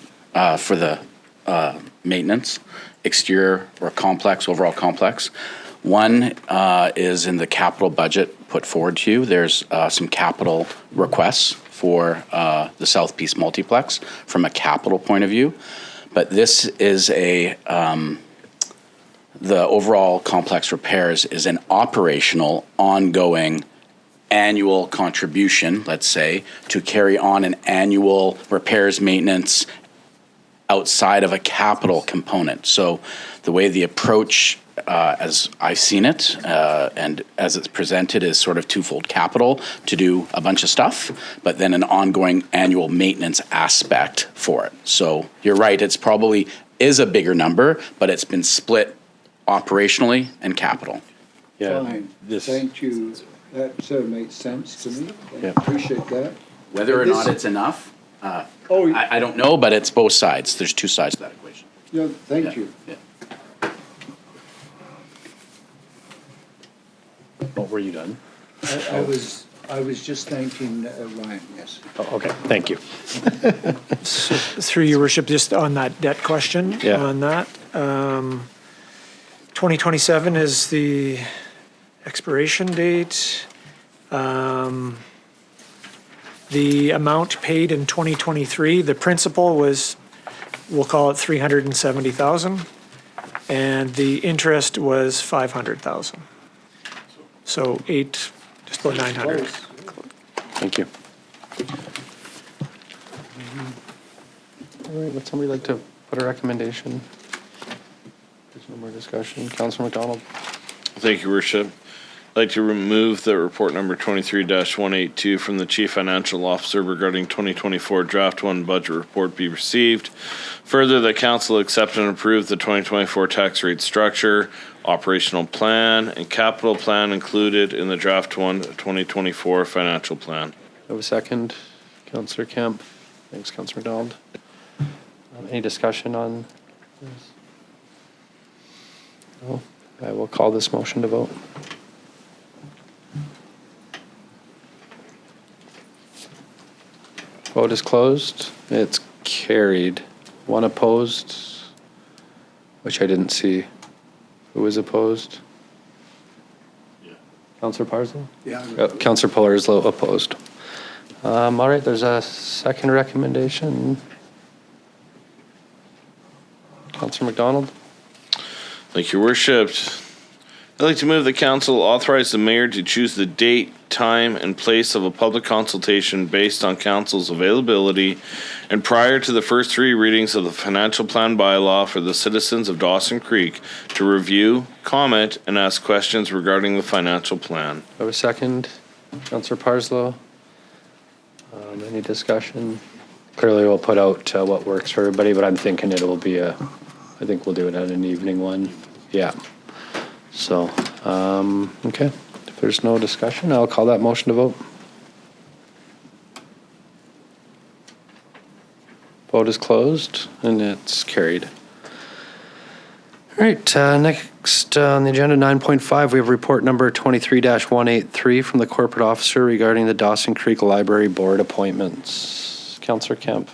for the maintenance, exterior or complex, overall complex. One is in the capital budget put forward to you. There's some capital requests for the South Peace Multiplex from a capital point of view. But this is the overall complex repairs is an operational, ongoing, annual contribution, let's say, to carry on an annual repairs maintenance outside of a capital component. So the way the approach, as I've seen it, and as it's presented, is sort of twofold: capital to do a bunch of stuff, but then an ongoing annual maintenance aspect for it. So you're right, it's probably is a bigger number, but it's been split operationally and capital. Yeah. Fine. Thank you. That makes sense to me. I Yeah. appreciate that. Whether or not it's enough, I don't know, but it's both sides. There's two sides to that equation. No, thank you. Yeah. What were you done? I was I was just thanking Ryan, yes. Oh, okay, thank you. Through your worship, just on that debt question, Yeah. on that, 2027 is the expiration date. The amount paid in 2023, the principal was, we'll call it 370,000, and the interest was 500,000. So just about 900. Thank you. All right, would somebody like to put a recommendation? There's no more discussion. Councillor McDonald? Thank you, Worship. I'd like to remove the report number 23-182 from the Chief Financial Officer regarding 2024 Draft 1 budget report be received. Further, that Council accept and approve the 2024 tax rate structure, operational plan, and capital plan included in the Draft 1 2024 financial plan. I have a second. Councillor Kemp. Thanks, Councillor McDonald. Any discussion on this? No? I will call this motion to vote. Vote is closed. It's carried. One opposed, which I didn't see. Who was opposed? Councillor Parslow? Yeah. Councillor Polarslow opposed. All right, there's a second recommendation. Councillor McDonald? Thank you, Worship. I'd like to move the council authorize the mayor to choose the date, time, and place of a public consultation based on council's availability and prior to the first 3 readings of the financial plan bylaw for the citizens of Dawson Creek to review, comment, and ask questions regarding the financial plan. I have a second. Councillor Parslow? Any discussion? Clearly, we'll put out what works for everybody, but I'm thinking I think we'll do it at an evening one. Yeah. So, okay. If there's no discussion, I'll call that motion to vote. Vote is closed, and it's carried. All right, next on the agenda, 9.5, we have report number 23-183 from the corporate officer regarding the Dawson Creek Library Board appointments. Councillor Kemp.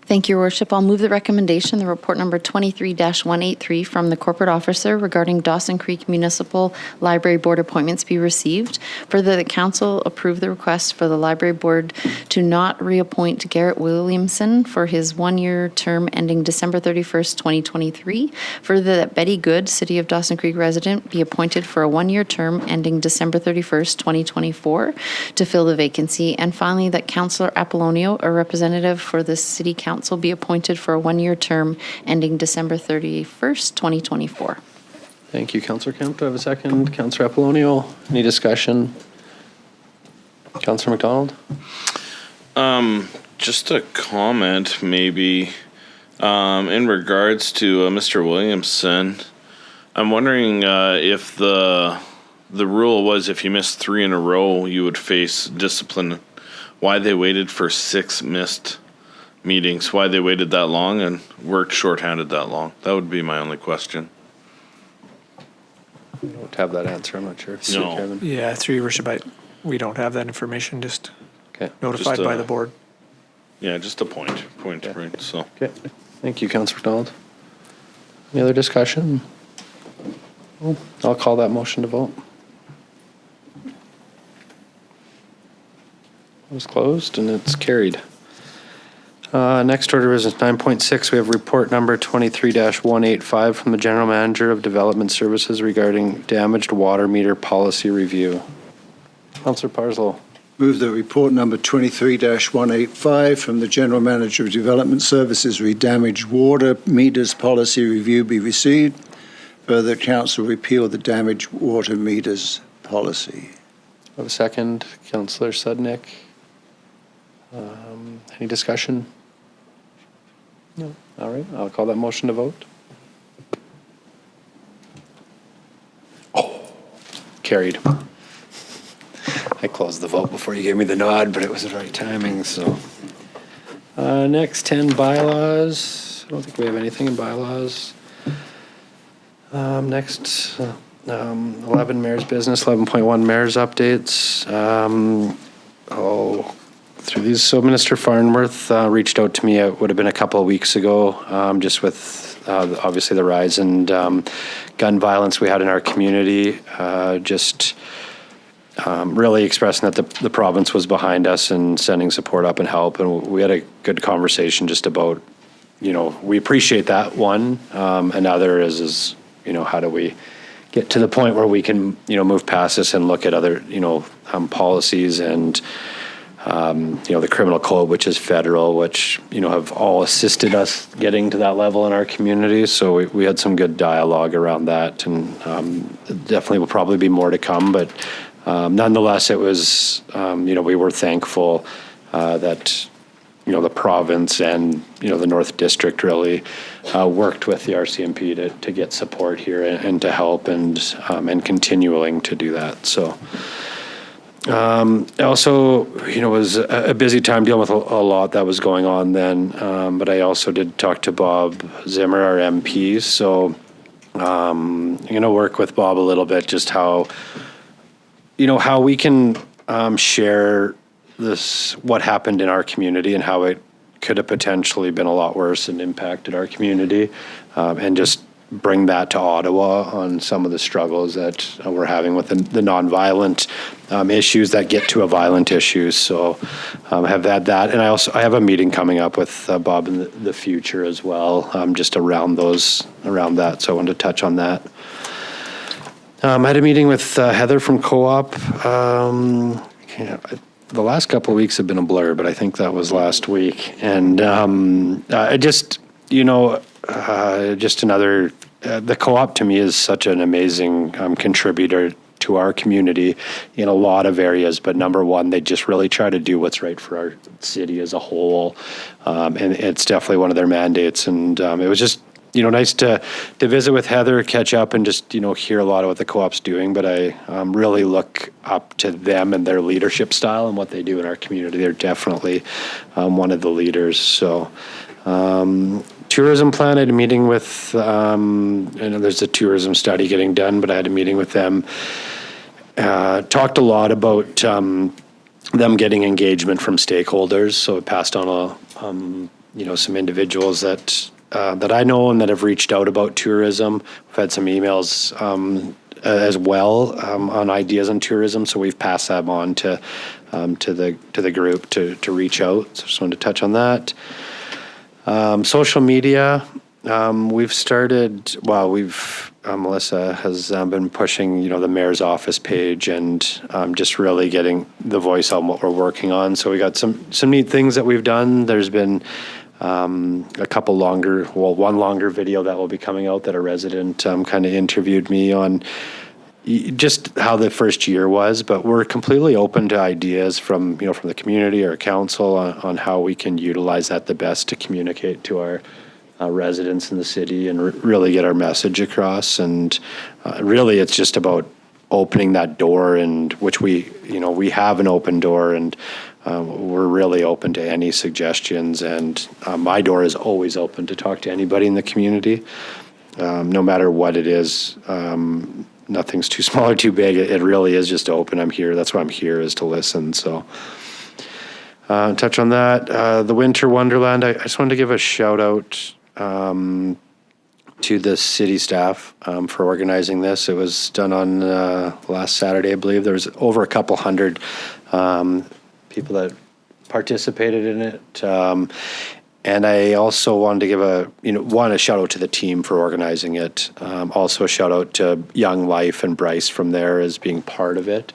Thank you, Your Worship. I'll move the recommendation, the report number 23-183 from the corporate officer regarding Dawson Creek Municipal Library Board appointments be received. Further, the council approve the request for the library board to not reappoint Garrett Williamson for his 1-year term ending December 31st, 2023. Further, that Betty Good, City of Dawson Creek resident, be appointed for a 1-year term ending December 31st, 2024 to fill the vacancy. And finally, that Councillor Apollonio, a representative for the City Council, be appointed for a 1-year term ending December 31st, 2024. Thank you, Councillor Kemp. Do I have a second? Councillor Apollonio, any discussion? Councillor McDonald? Just a comment, maybe, in regards to Mr. Williamson. I'm wondering if the rule was if you missed 3 in a row, you would face discipline. Why they waited for 6 missed meetings, why they waited that long and worked shorthanded that long. That would be my only question. I don't have that answer. I'm not sure. No. Kevin? Yeah, through your worship, we don't have that information, just Okay. notified Just, by the board. Yeah, just a point, Okay. right? So, Okay. Thank you, Councillor McDonald. Any other discussion? No? I'll call that motion to vote. It was closed and it's carried. Next order of business 9.6, we have report number 23-185 from the General Manager of Development Services regarding damaged water meter policy review. Councillor Parslow. Move that report number 23-185 from the General Manager of Development Services re-damaged water meters policy review be received. Further, Council repeal the damaged water meters policy. I have a second. Councillor Sudnick. Any discussion? No. All right, I'll call that motion to vote. Oh, carried. I closed the vote before you gave me the nod, but it was the right timing, so. Next, 10 bylaws. I don't think we have anything in bylaws. Next, 11 mayor's business, 11.1 mayor's updates. Through these. So Minister Farnworth reached out to me, it would have been a couple of weeks ago, just with obviously the rise in gun violence we had in our community, really expressing that the province was behind us and sending support up and help. And we had a good conversation just about, we appreciate that one. Another is, how do we get to the point where we can, move past this and look at other, policies and, the criminal code, which is federal, which, have all assisted us getting to that level in our community. So we had some good dialogue around that, and definitely will probably be more to come. But nonetheless, it was, we were thankful that, the province and, the North District really worked with the RCMP to get support here and to help and continuing to do that. So. Also, it was a busy time dealing with a lot that was going on then, but I also did talk to Bob Zimmer, our MP, so I'm going to work with Bob a little bit, just how we can share this, what happened in our community and how it could have potentially been a lot worse and impacted our community, and just bring that to Ottawa on some of the struggles that we're having with the nonviolent issues that get to a violent issue. So I have had that. And I have a meeting coming up with Bob in the future as well, just around that. So I wanted to touch on that. I had a meeting with Heather from Co-op. The last couple of weeks have been a blur, but I think that was last week. And just another, the co-op to me is such an amazing contributor to our community in a lot of areas. But number one, they just really try to do what's right for our city as a whole. And it's definitely one of their mandates. And it was just, nice to visit with Heather, catch up, and just, hear a lot of what the co-op's doing. But I really look up to them and their leadership style and what they do in our community. They're definitely one of the leaders. So, tourism plan, I had a meeting with, I know there's a tourism study getting done, but I had a meeting with them. Talked a lot about them getting engagement from stakeholders. So I passed on some individuals that I know and that have reached out about tourism. We've had some emails as well on ideas on tourism. So we've passed that on to the group to reach out. So just wanted to touch on that. Social media, we've started, Melissa has been pushing, the mayor's office page and just really getting the voice on what we're working on. So we got some neat things that we've done. There's been a couple one longer video that will be coming out that a resident kind of interviewed me on just how the first year was, but we're completely open to ideas from the community or council on how we can utilize that the best to communicate to our residents in the city and really get our message across. And really, it's just about opening that door, and which we have an open door, and we're really open to any suggestions. And my door is always open to talk to anybody in the community, no matter what it is. Nothing's too small or too big. It really is just open. I'm here. That's why I'm here, is to listen. So touch on that. The Winter Wonderland, I just wanted to give a shout out to the city staff for organizing this. It was done on last Saturday, I believe. There was over a couple hundred people that participated in it. And I also wanted to give a shout out to the team for organizing it. Also a shout out to Young Life and Bryce from there as being part of it.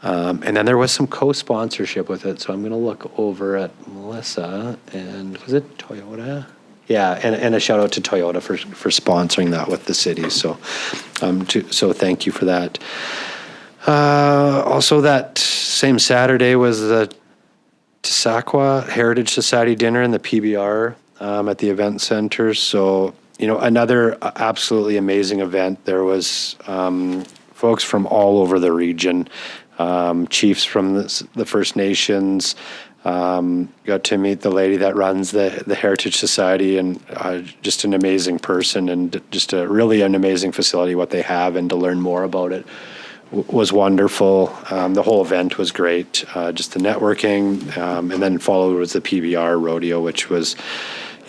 And then there was some co-sponsorship with it. So I'm going to look over at Melissa, and was it Toyota? Yeah, and a shout out to Toyota for sponsoring that with the city. So, so thank you for that. Also, that same Saturday was the Tissaquah Heritage Society dinner in the PBR at the event center. So, another absolutely amazing event. There was folks from all over the region, chiefs from the First Nations, Got to meet the lady that runs the Heritage Society, and just an amazing person, and just really an amazing facility what they have, and to learn more about it was wonderful. The whole event was great, just the networking, and then followed was the PBR rodeo, which was,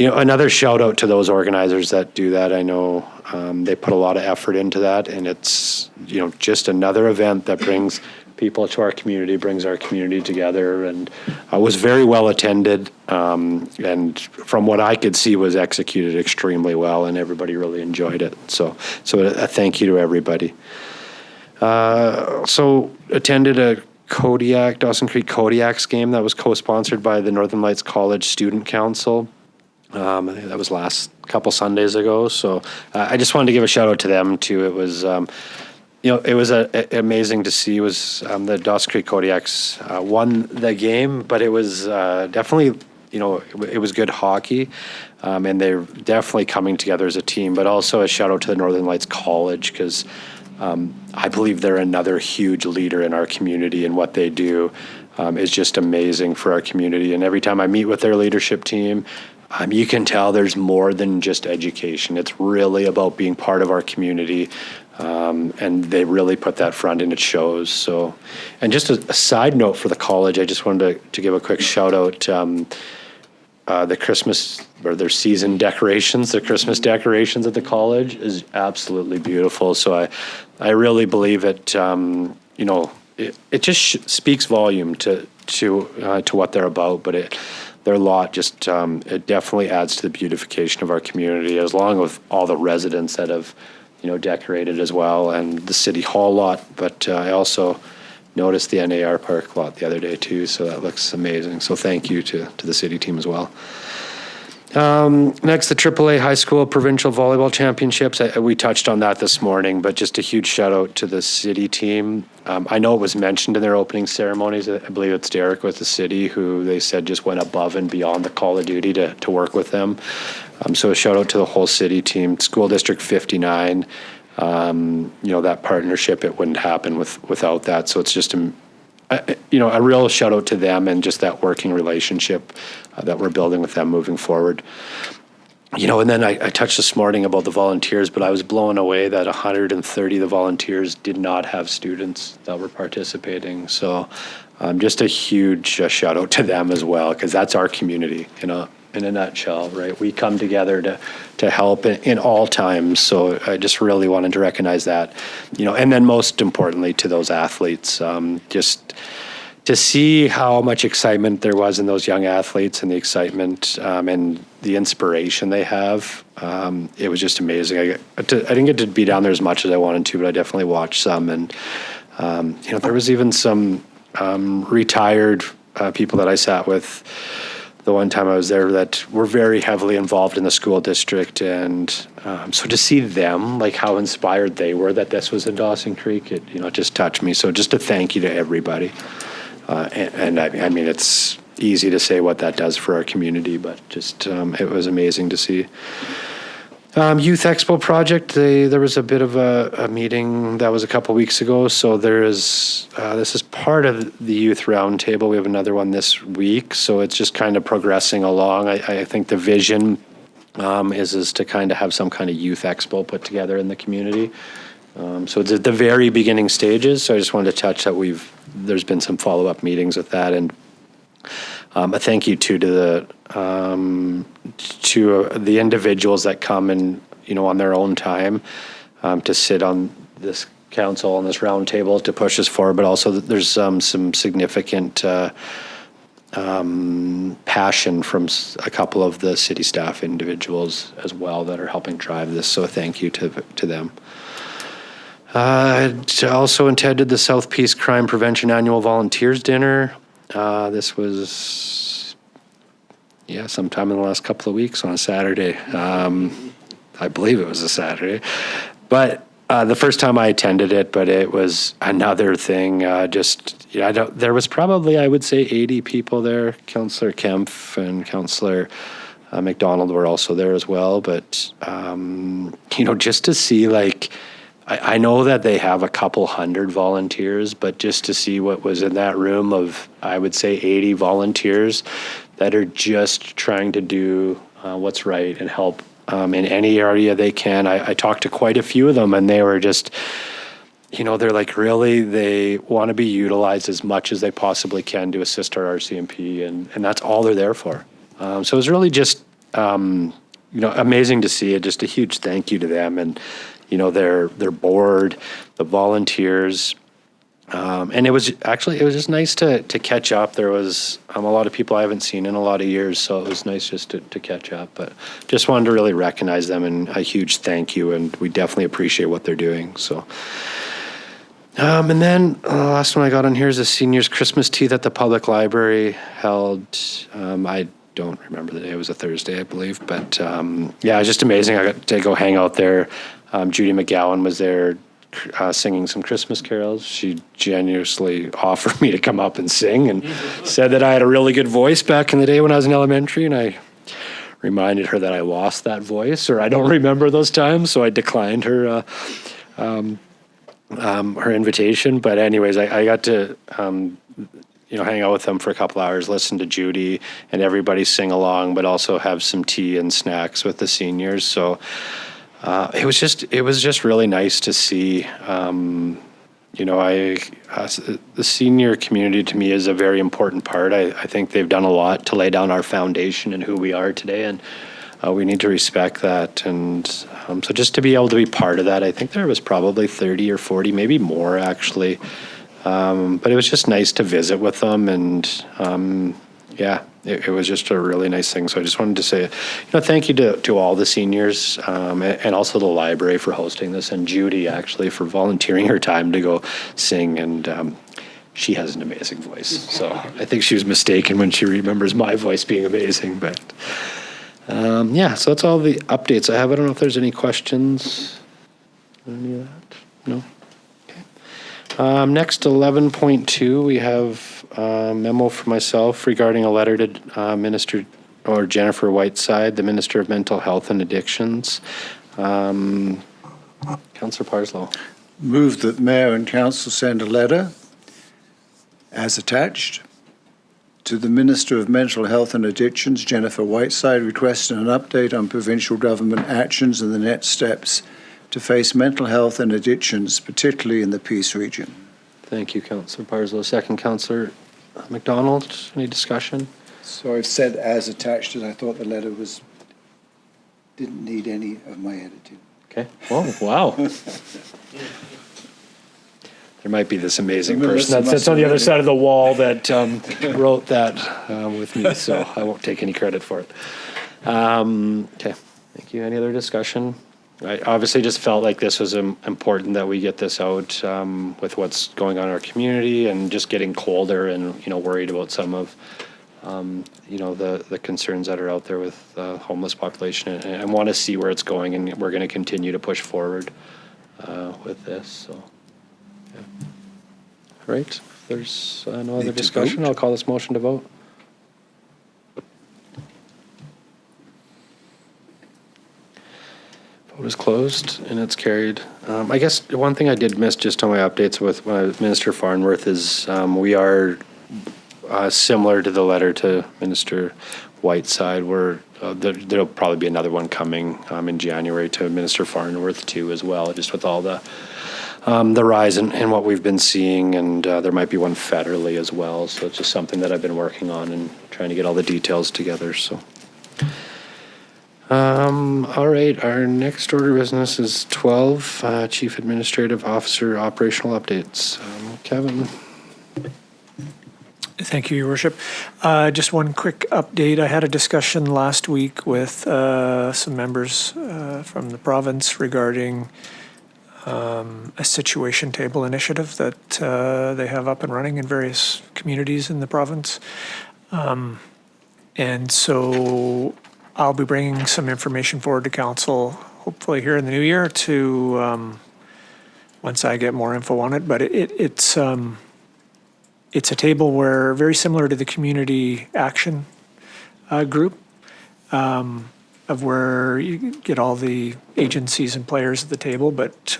another shout out to those organizers that do that. I know they put a lot of effort into that, and it's, just another event that brings people to our community, brings our community together, and was very well attended, and from what I could see was executed extremely well, and everybody really enjoyed it. So a thank you to everybody. So attended a Dawson Creek Kodiaks game that was co-sponsored by the Northern Lights College Student Council. I think that was last couple Sundays ago. So I just wanted to give a shout out to them too. It was, it was amazing to see. It was the Dawson Creek Kodiaks won the game, but it was definitely, it was good hockey, and they're definitely coming together as a team. But also a shout out to the Northern Lights College, because I believe they're another huge leader in our community, and what they do is just amazing for our community. And every time I meet with their leadership team, you can tell there's more than just education. It's really about being part of our community, and they really put that front, and it shows. So, and just a side note for the college, I just wanted to give a quick shout out. The Christmas, or their season decorations, the Christmas decorations at the college is absolutely beautiful. So I really believe it. It just speaks volume to what they're about. But their lot just it definitely adds to the beautification of our community, as long with all the residents that have decorated as well, and the city hall lot. But I also noticed the NAR Park lot the other day too, so that looks amazing. So thank you to the city team as well. Next, the AAA High School Provincial Volleyball Championships. We touched on that this morning, but just a huge shout out to the city team. I know it was mentioned in their opening ceremonies. I believe it's Derek with the city who they said just went above and beyond the call of duty to work with them. So a shout out to the whole city team. School District 59. That partnership, it wouldn't happen without that. So it's just a real shout out to them, and just that working relationship that we're building with them moving forward. And then I touched this morning about the volunteers, but I was blown away that 130 of the volunteers did not have students that were participating. So just a huge shout out to them as well, because that's our community, in a nutshell, right? We come together to help in all times. So I just really wanted to recognize that, and then most importantly to those athletes, just to see how much excitement there was in those young athletes, and the excitement and the inspiration they have. It was just amazing. I didn't get to be down there as much as I wanted to, but I definitely watched some. And, there was even some retired people that I sat with the one time I was there that were very heavily involved in the school district. And so to see them, like how inspired they were that this was in Dawson Creek, it just touched me. So just a thank you to everybody. And I mean, it's easy to say what that does for our community, but just it was amazing to see. Youth Expo project, there was a bit of a meeting that was a couple weeks ago. So this is part of the youth roundtable. We have another one this week. So it's just kind of progressing along. I think the vision is to kind of have some kind of youth expo put together in the community. So it's at the very beginning stages. So I just wanted to touch that there's been some follow-up meetings with that, and a thank you to the individuals that come and on their own time to sit on this council on this round table to push us forward. But also there's some significant passion from a couple of the city staff individuals as well that are helping drive this. So a thank you to them. I also attended the South Peace Crime Prevention Annual Volunteers Dinner. This was, sometime in the last couple of weeks on a Saturday. I believe it was a Saturday. But the first time I attended it, but it was another thing. There was probably, I would say, 80 people there. Councillor Kempf and Councillor McDonald were also there as well. But, just to see, I know that they have a couple hundred volunteers, but just to see what was in that room of, I would say, 80 volunteers that are just trying to do what's right and help in any area they can. I talked to quite a few of them, and they were just, they're like, really, they want to be utilized as much as they possibly can to assist our RCMP, and that's all they're there for. So it was really just, amazing to see it. Just a huge thank you to them, and their board, the volunteers, and it was just nice to catch up. There was a lot of people I haven't seen in a lot of years, so it was nice just to catch up. But just wanted to really recognize them, and a huge thank you, and we definitely appreciate what they're doing. So. And then the last one I got on here is a seniors Christmas tea that the public library held. I don't remember the day. It was a Thursday, I believe. But it was just amazing. I got to go hang out there. Judy McGowan was there singing some Christmas carols. She generously offered me to come up and sing and said that I had a really good voice back in the day when I was in elementary. And I reminded her that I lost that voice, or I don't remember those times. So I declined her invitation. But anyways, I got to hang out with them for a couple hours, listen to Judy and everybody sing along, but also have some tea and snacks with the seniors. So it was just really nice to see. The senior community to me is a very important part. I think they've done a lot to lay down our foundation and who we are today, and we need to respect that. And so just to be able to be part of that, I think there was probably 30 or 40, maybe more actually. But it was just nice to visit with them, and it was just a really nice thing. So I just wanted to say, thank you to all the seniors, and also the library for hosting this, and Judy actually for volunteering her time to go sing. And she has an amazing voice. So I think she was mistaken when she remembers my voice being amazing. But so that's all the updates I have. I don't know if there's any questions on any of that. No? Next, 11.2, we have a memo for myself regarding a letter to Minister or Jennifer Whiteside, the Minister of Mental Health and Addictions. Councillor Parslow. Move that Mayor and Council send a letter, as attached, to the Minister of Mental Health and Addictions, Jennifer Whiteside, requesting an update on provincial government actions and the next steps to face mental health and addictions, particularly in the Peace region. Thank you, Councillor Parslow. Second, Councillor McDonald. Any discussion? So I've said as attached, as I thought the letter didn't need any of my editing. Okay. Oh, wow. There might be this amazing person that sits on the other side of the wall that wrote that with me, so I won't take any credit for it. Okay. Thank you. Any other discussion? I obviously just felt like this was important that we get this out with what's going on in our community, and just getting colder, and worried about some of the concerns that are out there with the homeless population, and I want to see where it's going, and we're going to continue to push forward with this. So, yeah. All right. If there's no other discussion, I'll call this motion to vote. Vote is closed, and it's carried. I guess one thing I did miss just on my updates with Minister Farnworth is we are similar to the letter to Minister Whiteside, where there'll probably be another one coming in January to Minister Farnworth too, as well, just with all the rise in what we've been seeing, and there might be one federally as well. So it's just something that I've been working on and trying to get all the details together. So. All right, our next order of business is 12, Chief Administrative Officer Operational Updates. Kevin. Thank you, Your Worship. Just one quick update. I had a discussion last week with some members from the province regarding a situation table initiative that they have up and running in various communities in the province. And so I'll be bringing some information forward to council, hopefully here in the new year, to once I get more info on it. But it's a table where, very similar to the community action group, of of where you get all the agencies and players at the table, but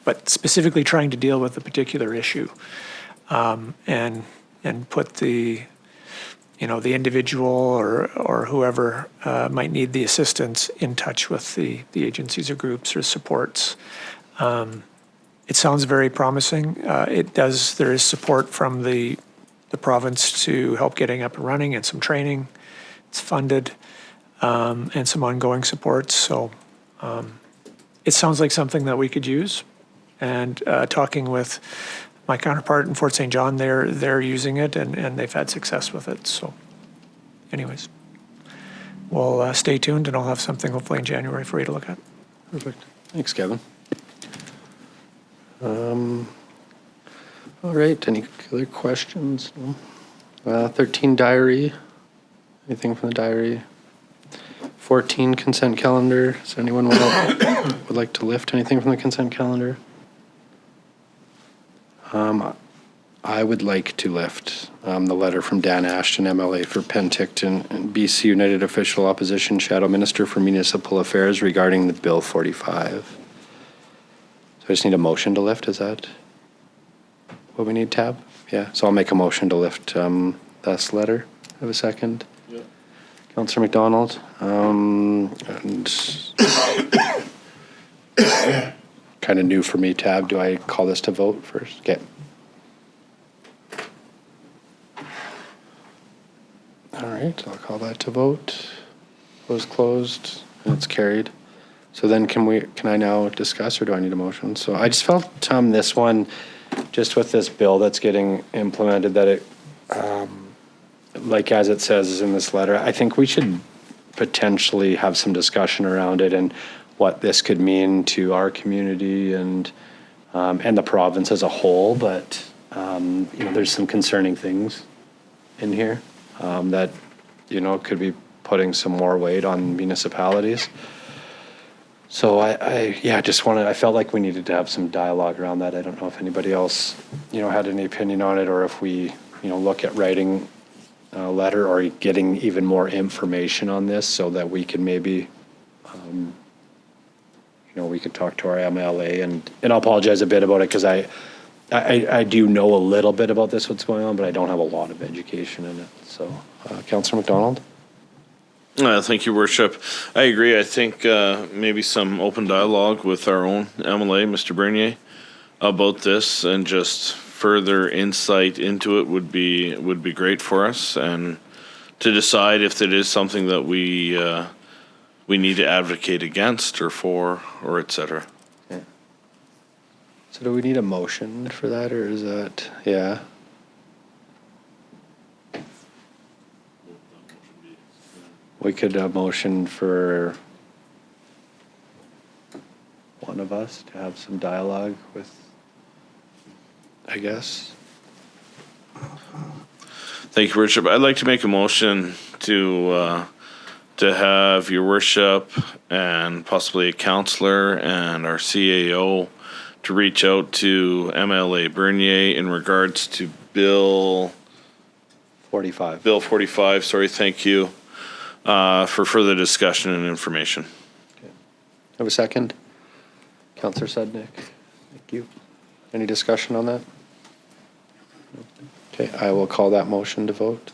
but specifically trying to deal with a particular issue, and put the the individual or whoever might need the assistance in touch with the agencies or groups or supports. It sounds very promising. There is support from the province to help getting up and running and some training. It's funded, and some ongoing supports. So it sounds like something that we could use. And talking with my counterpart in Fort St. John, they're using it and they've had success with it. So anyways, we'll stay tuned and I'll have something hopefully in January for you to look at. Perfect. Thanks, Kevin. All right, any other questions? No? 13 diary, anything from the diary? 14 consent calendar, does anyone would like to lift anything from the consent calendar? I would like to lift the letter from Dan Ashton, MLA for Penticton, and BC United Official Opposition Shadow Minister for Municipal Affairs regarding the Bill 45. So I just need a motion to lift, is that what we need, Tab? Yeah, so I'll make a motion to lift this letter. Have a second? Yeah. Councillor McDonald, and kind of new for me, Tab. Do I call this to vote first? Okay. All right, I'll call that to vote. Vote closed, and it's carried. So then can I now discuss, or do I need a motion? So I just felt this one, just with this bill that's getting implemented, that it, like as it says in this letter, I think we should potentially have some discussion around it and what this could mean to our community and the province as a whole. But there's some concerning things in here that could be putting some more weight on municipalities. So I felt like we needed to have some dialogue around that. I don't know if anybody else, had any opinion on it, or if we, look at writing a letter or getting even more information on this so that we can maybe, we could talk to our MLA and I'll apologize a bit about it because I do know a little bit about this, what's going on, but I don't have a lot of education in it. So, Councillor McDonald? Thank you, Worship. I agree. I think maybe some open dialogue with our own MLA, Mr. Bernier, about this, and just further insight into it would be great for us, and to decide if it is something that we need to advocate against or for, or et cetera. Yeah. So do we need a motion for that, or is that, yeah? We could motion for one of us to have some dialogue with, I guess. Thank you, Worship. I'd like to make a motion to have your Worship and possibly a councillor and our CAO to reach out to MLA Bernier in regards to Bill 45. Bill 45, sorry, thank you, for further discussion and information. Okay. Have a second? Councillor Sudnick. Thank you. Any discussion on that? Okay, I will call that motion to vote.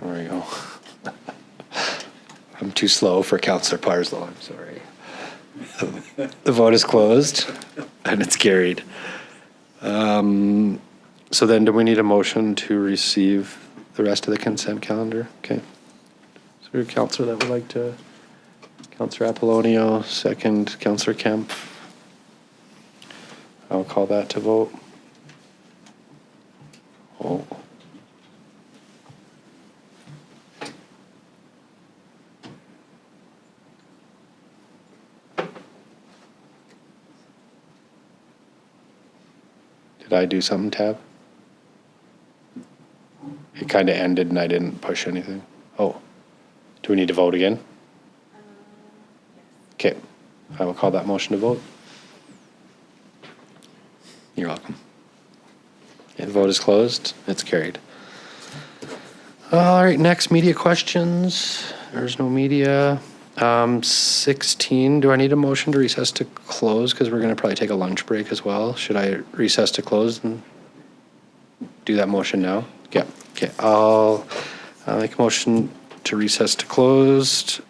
There we go. I'm too slow for Councillor Parslow, I'm sorry. The vote is closed and it's carried. So then do we need a motion to receive the rest of the consent calendar? Okay. Is there a councillor that would like to? Councillor Apollonio, second. Councillor Kemp. I'll call that to vote. Oh. Did I do something, Tab? It kind of ended and I didn't push anything. Oh, do we need to vote again? Okay, I will call that motion to vote. You're welcome. Okay, the vote is closed. It's carried. All right, next, media questions. There's no media. 16, do I need a motion to recess to close? Because we're going to probably take a lunch break as well. Should I recess to close and do that motion now? Yeah. Okay, I'll make a motion to recess to closed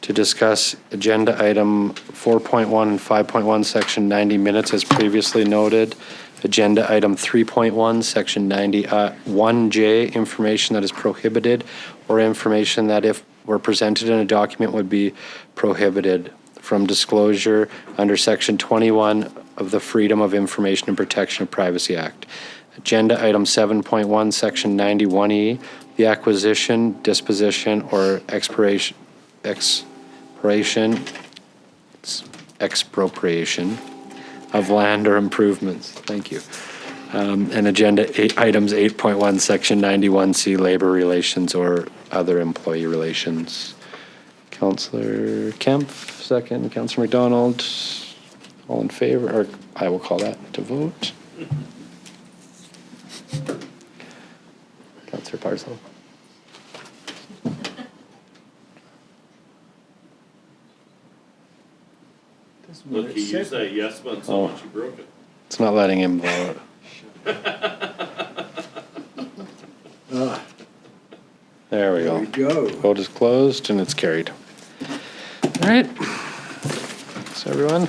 to discuss agenda item 4.1 and 5.1, section 90 minutes as previously noted. Agenda item 3.1, section 91J, information that is prohibited or information that if were presented in a document would be prohibited from disclosure under section 21 of the Freedom of Information and Protection of Privacy Act. Agenda item 7.1, section 91E, the acquisition, disposition, or expropriation of land or improvements. Thank you. And agenda items 8.1, section 91C, labor relations or other employee relations. Councillor Kemp, second. Councillor McDonald, all in favor, or I will call that to vote. Councillor Parcel. Look, he used that yes button so much you broke it. It's not letting him vote. There we go. Vote is closed and it's carried. All right. So everyone.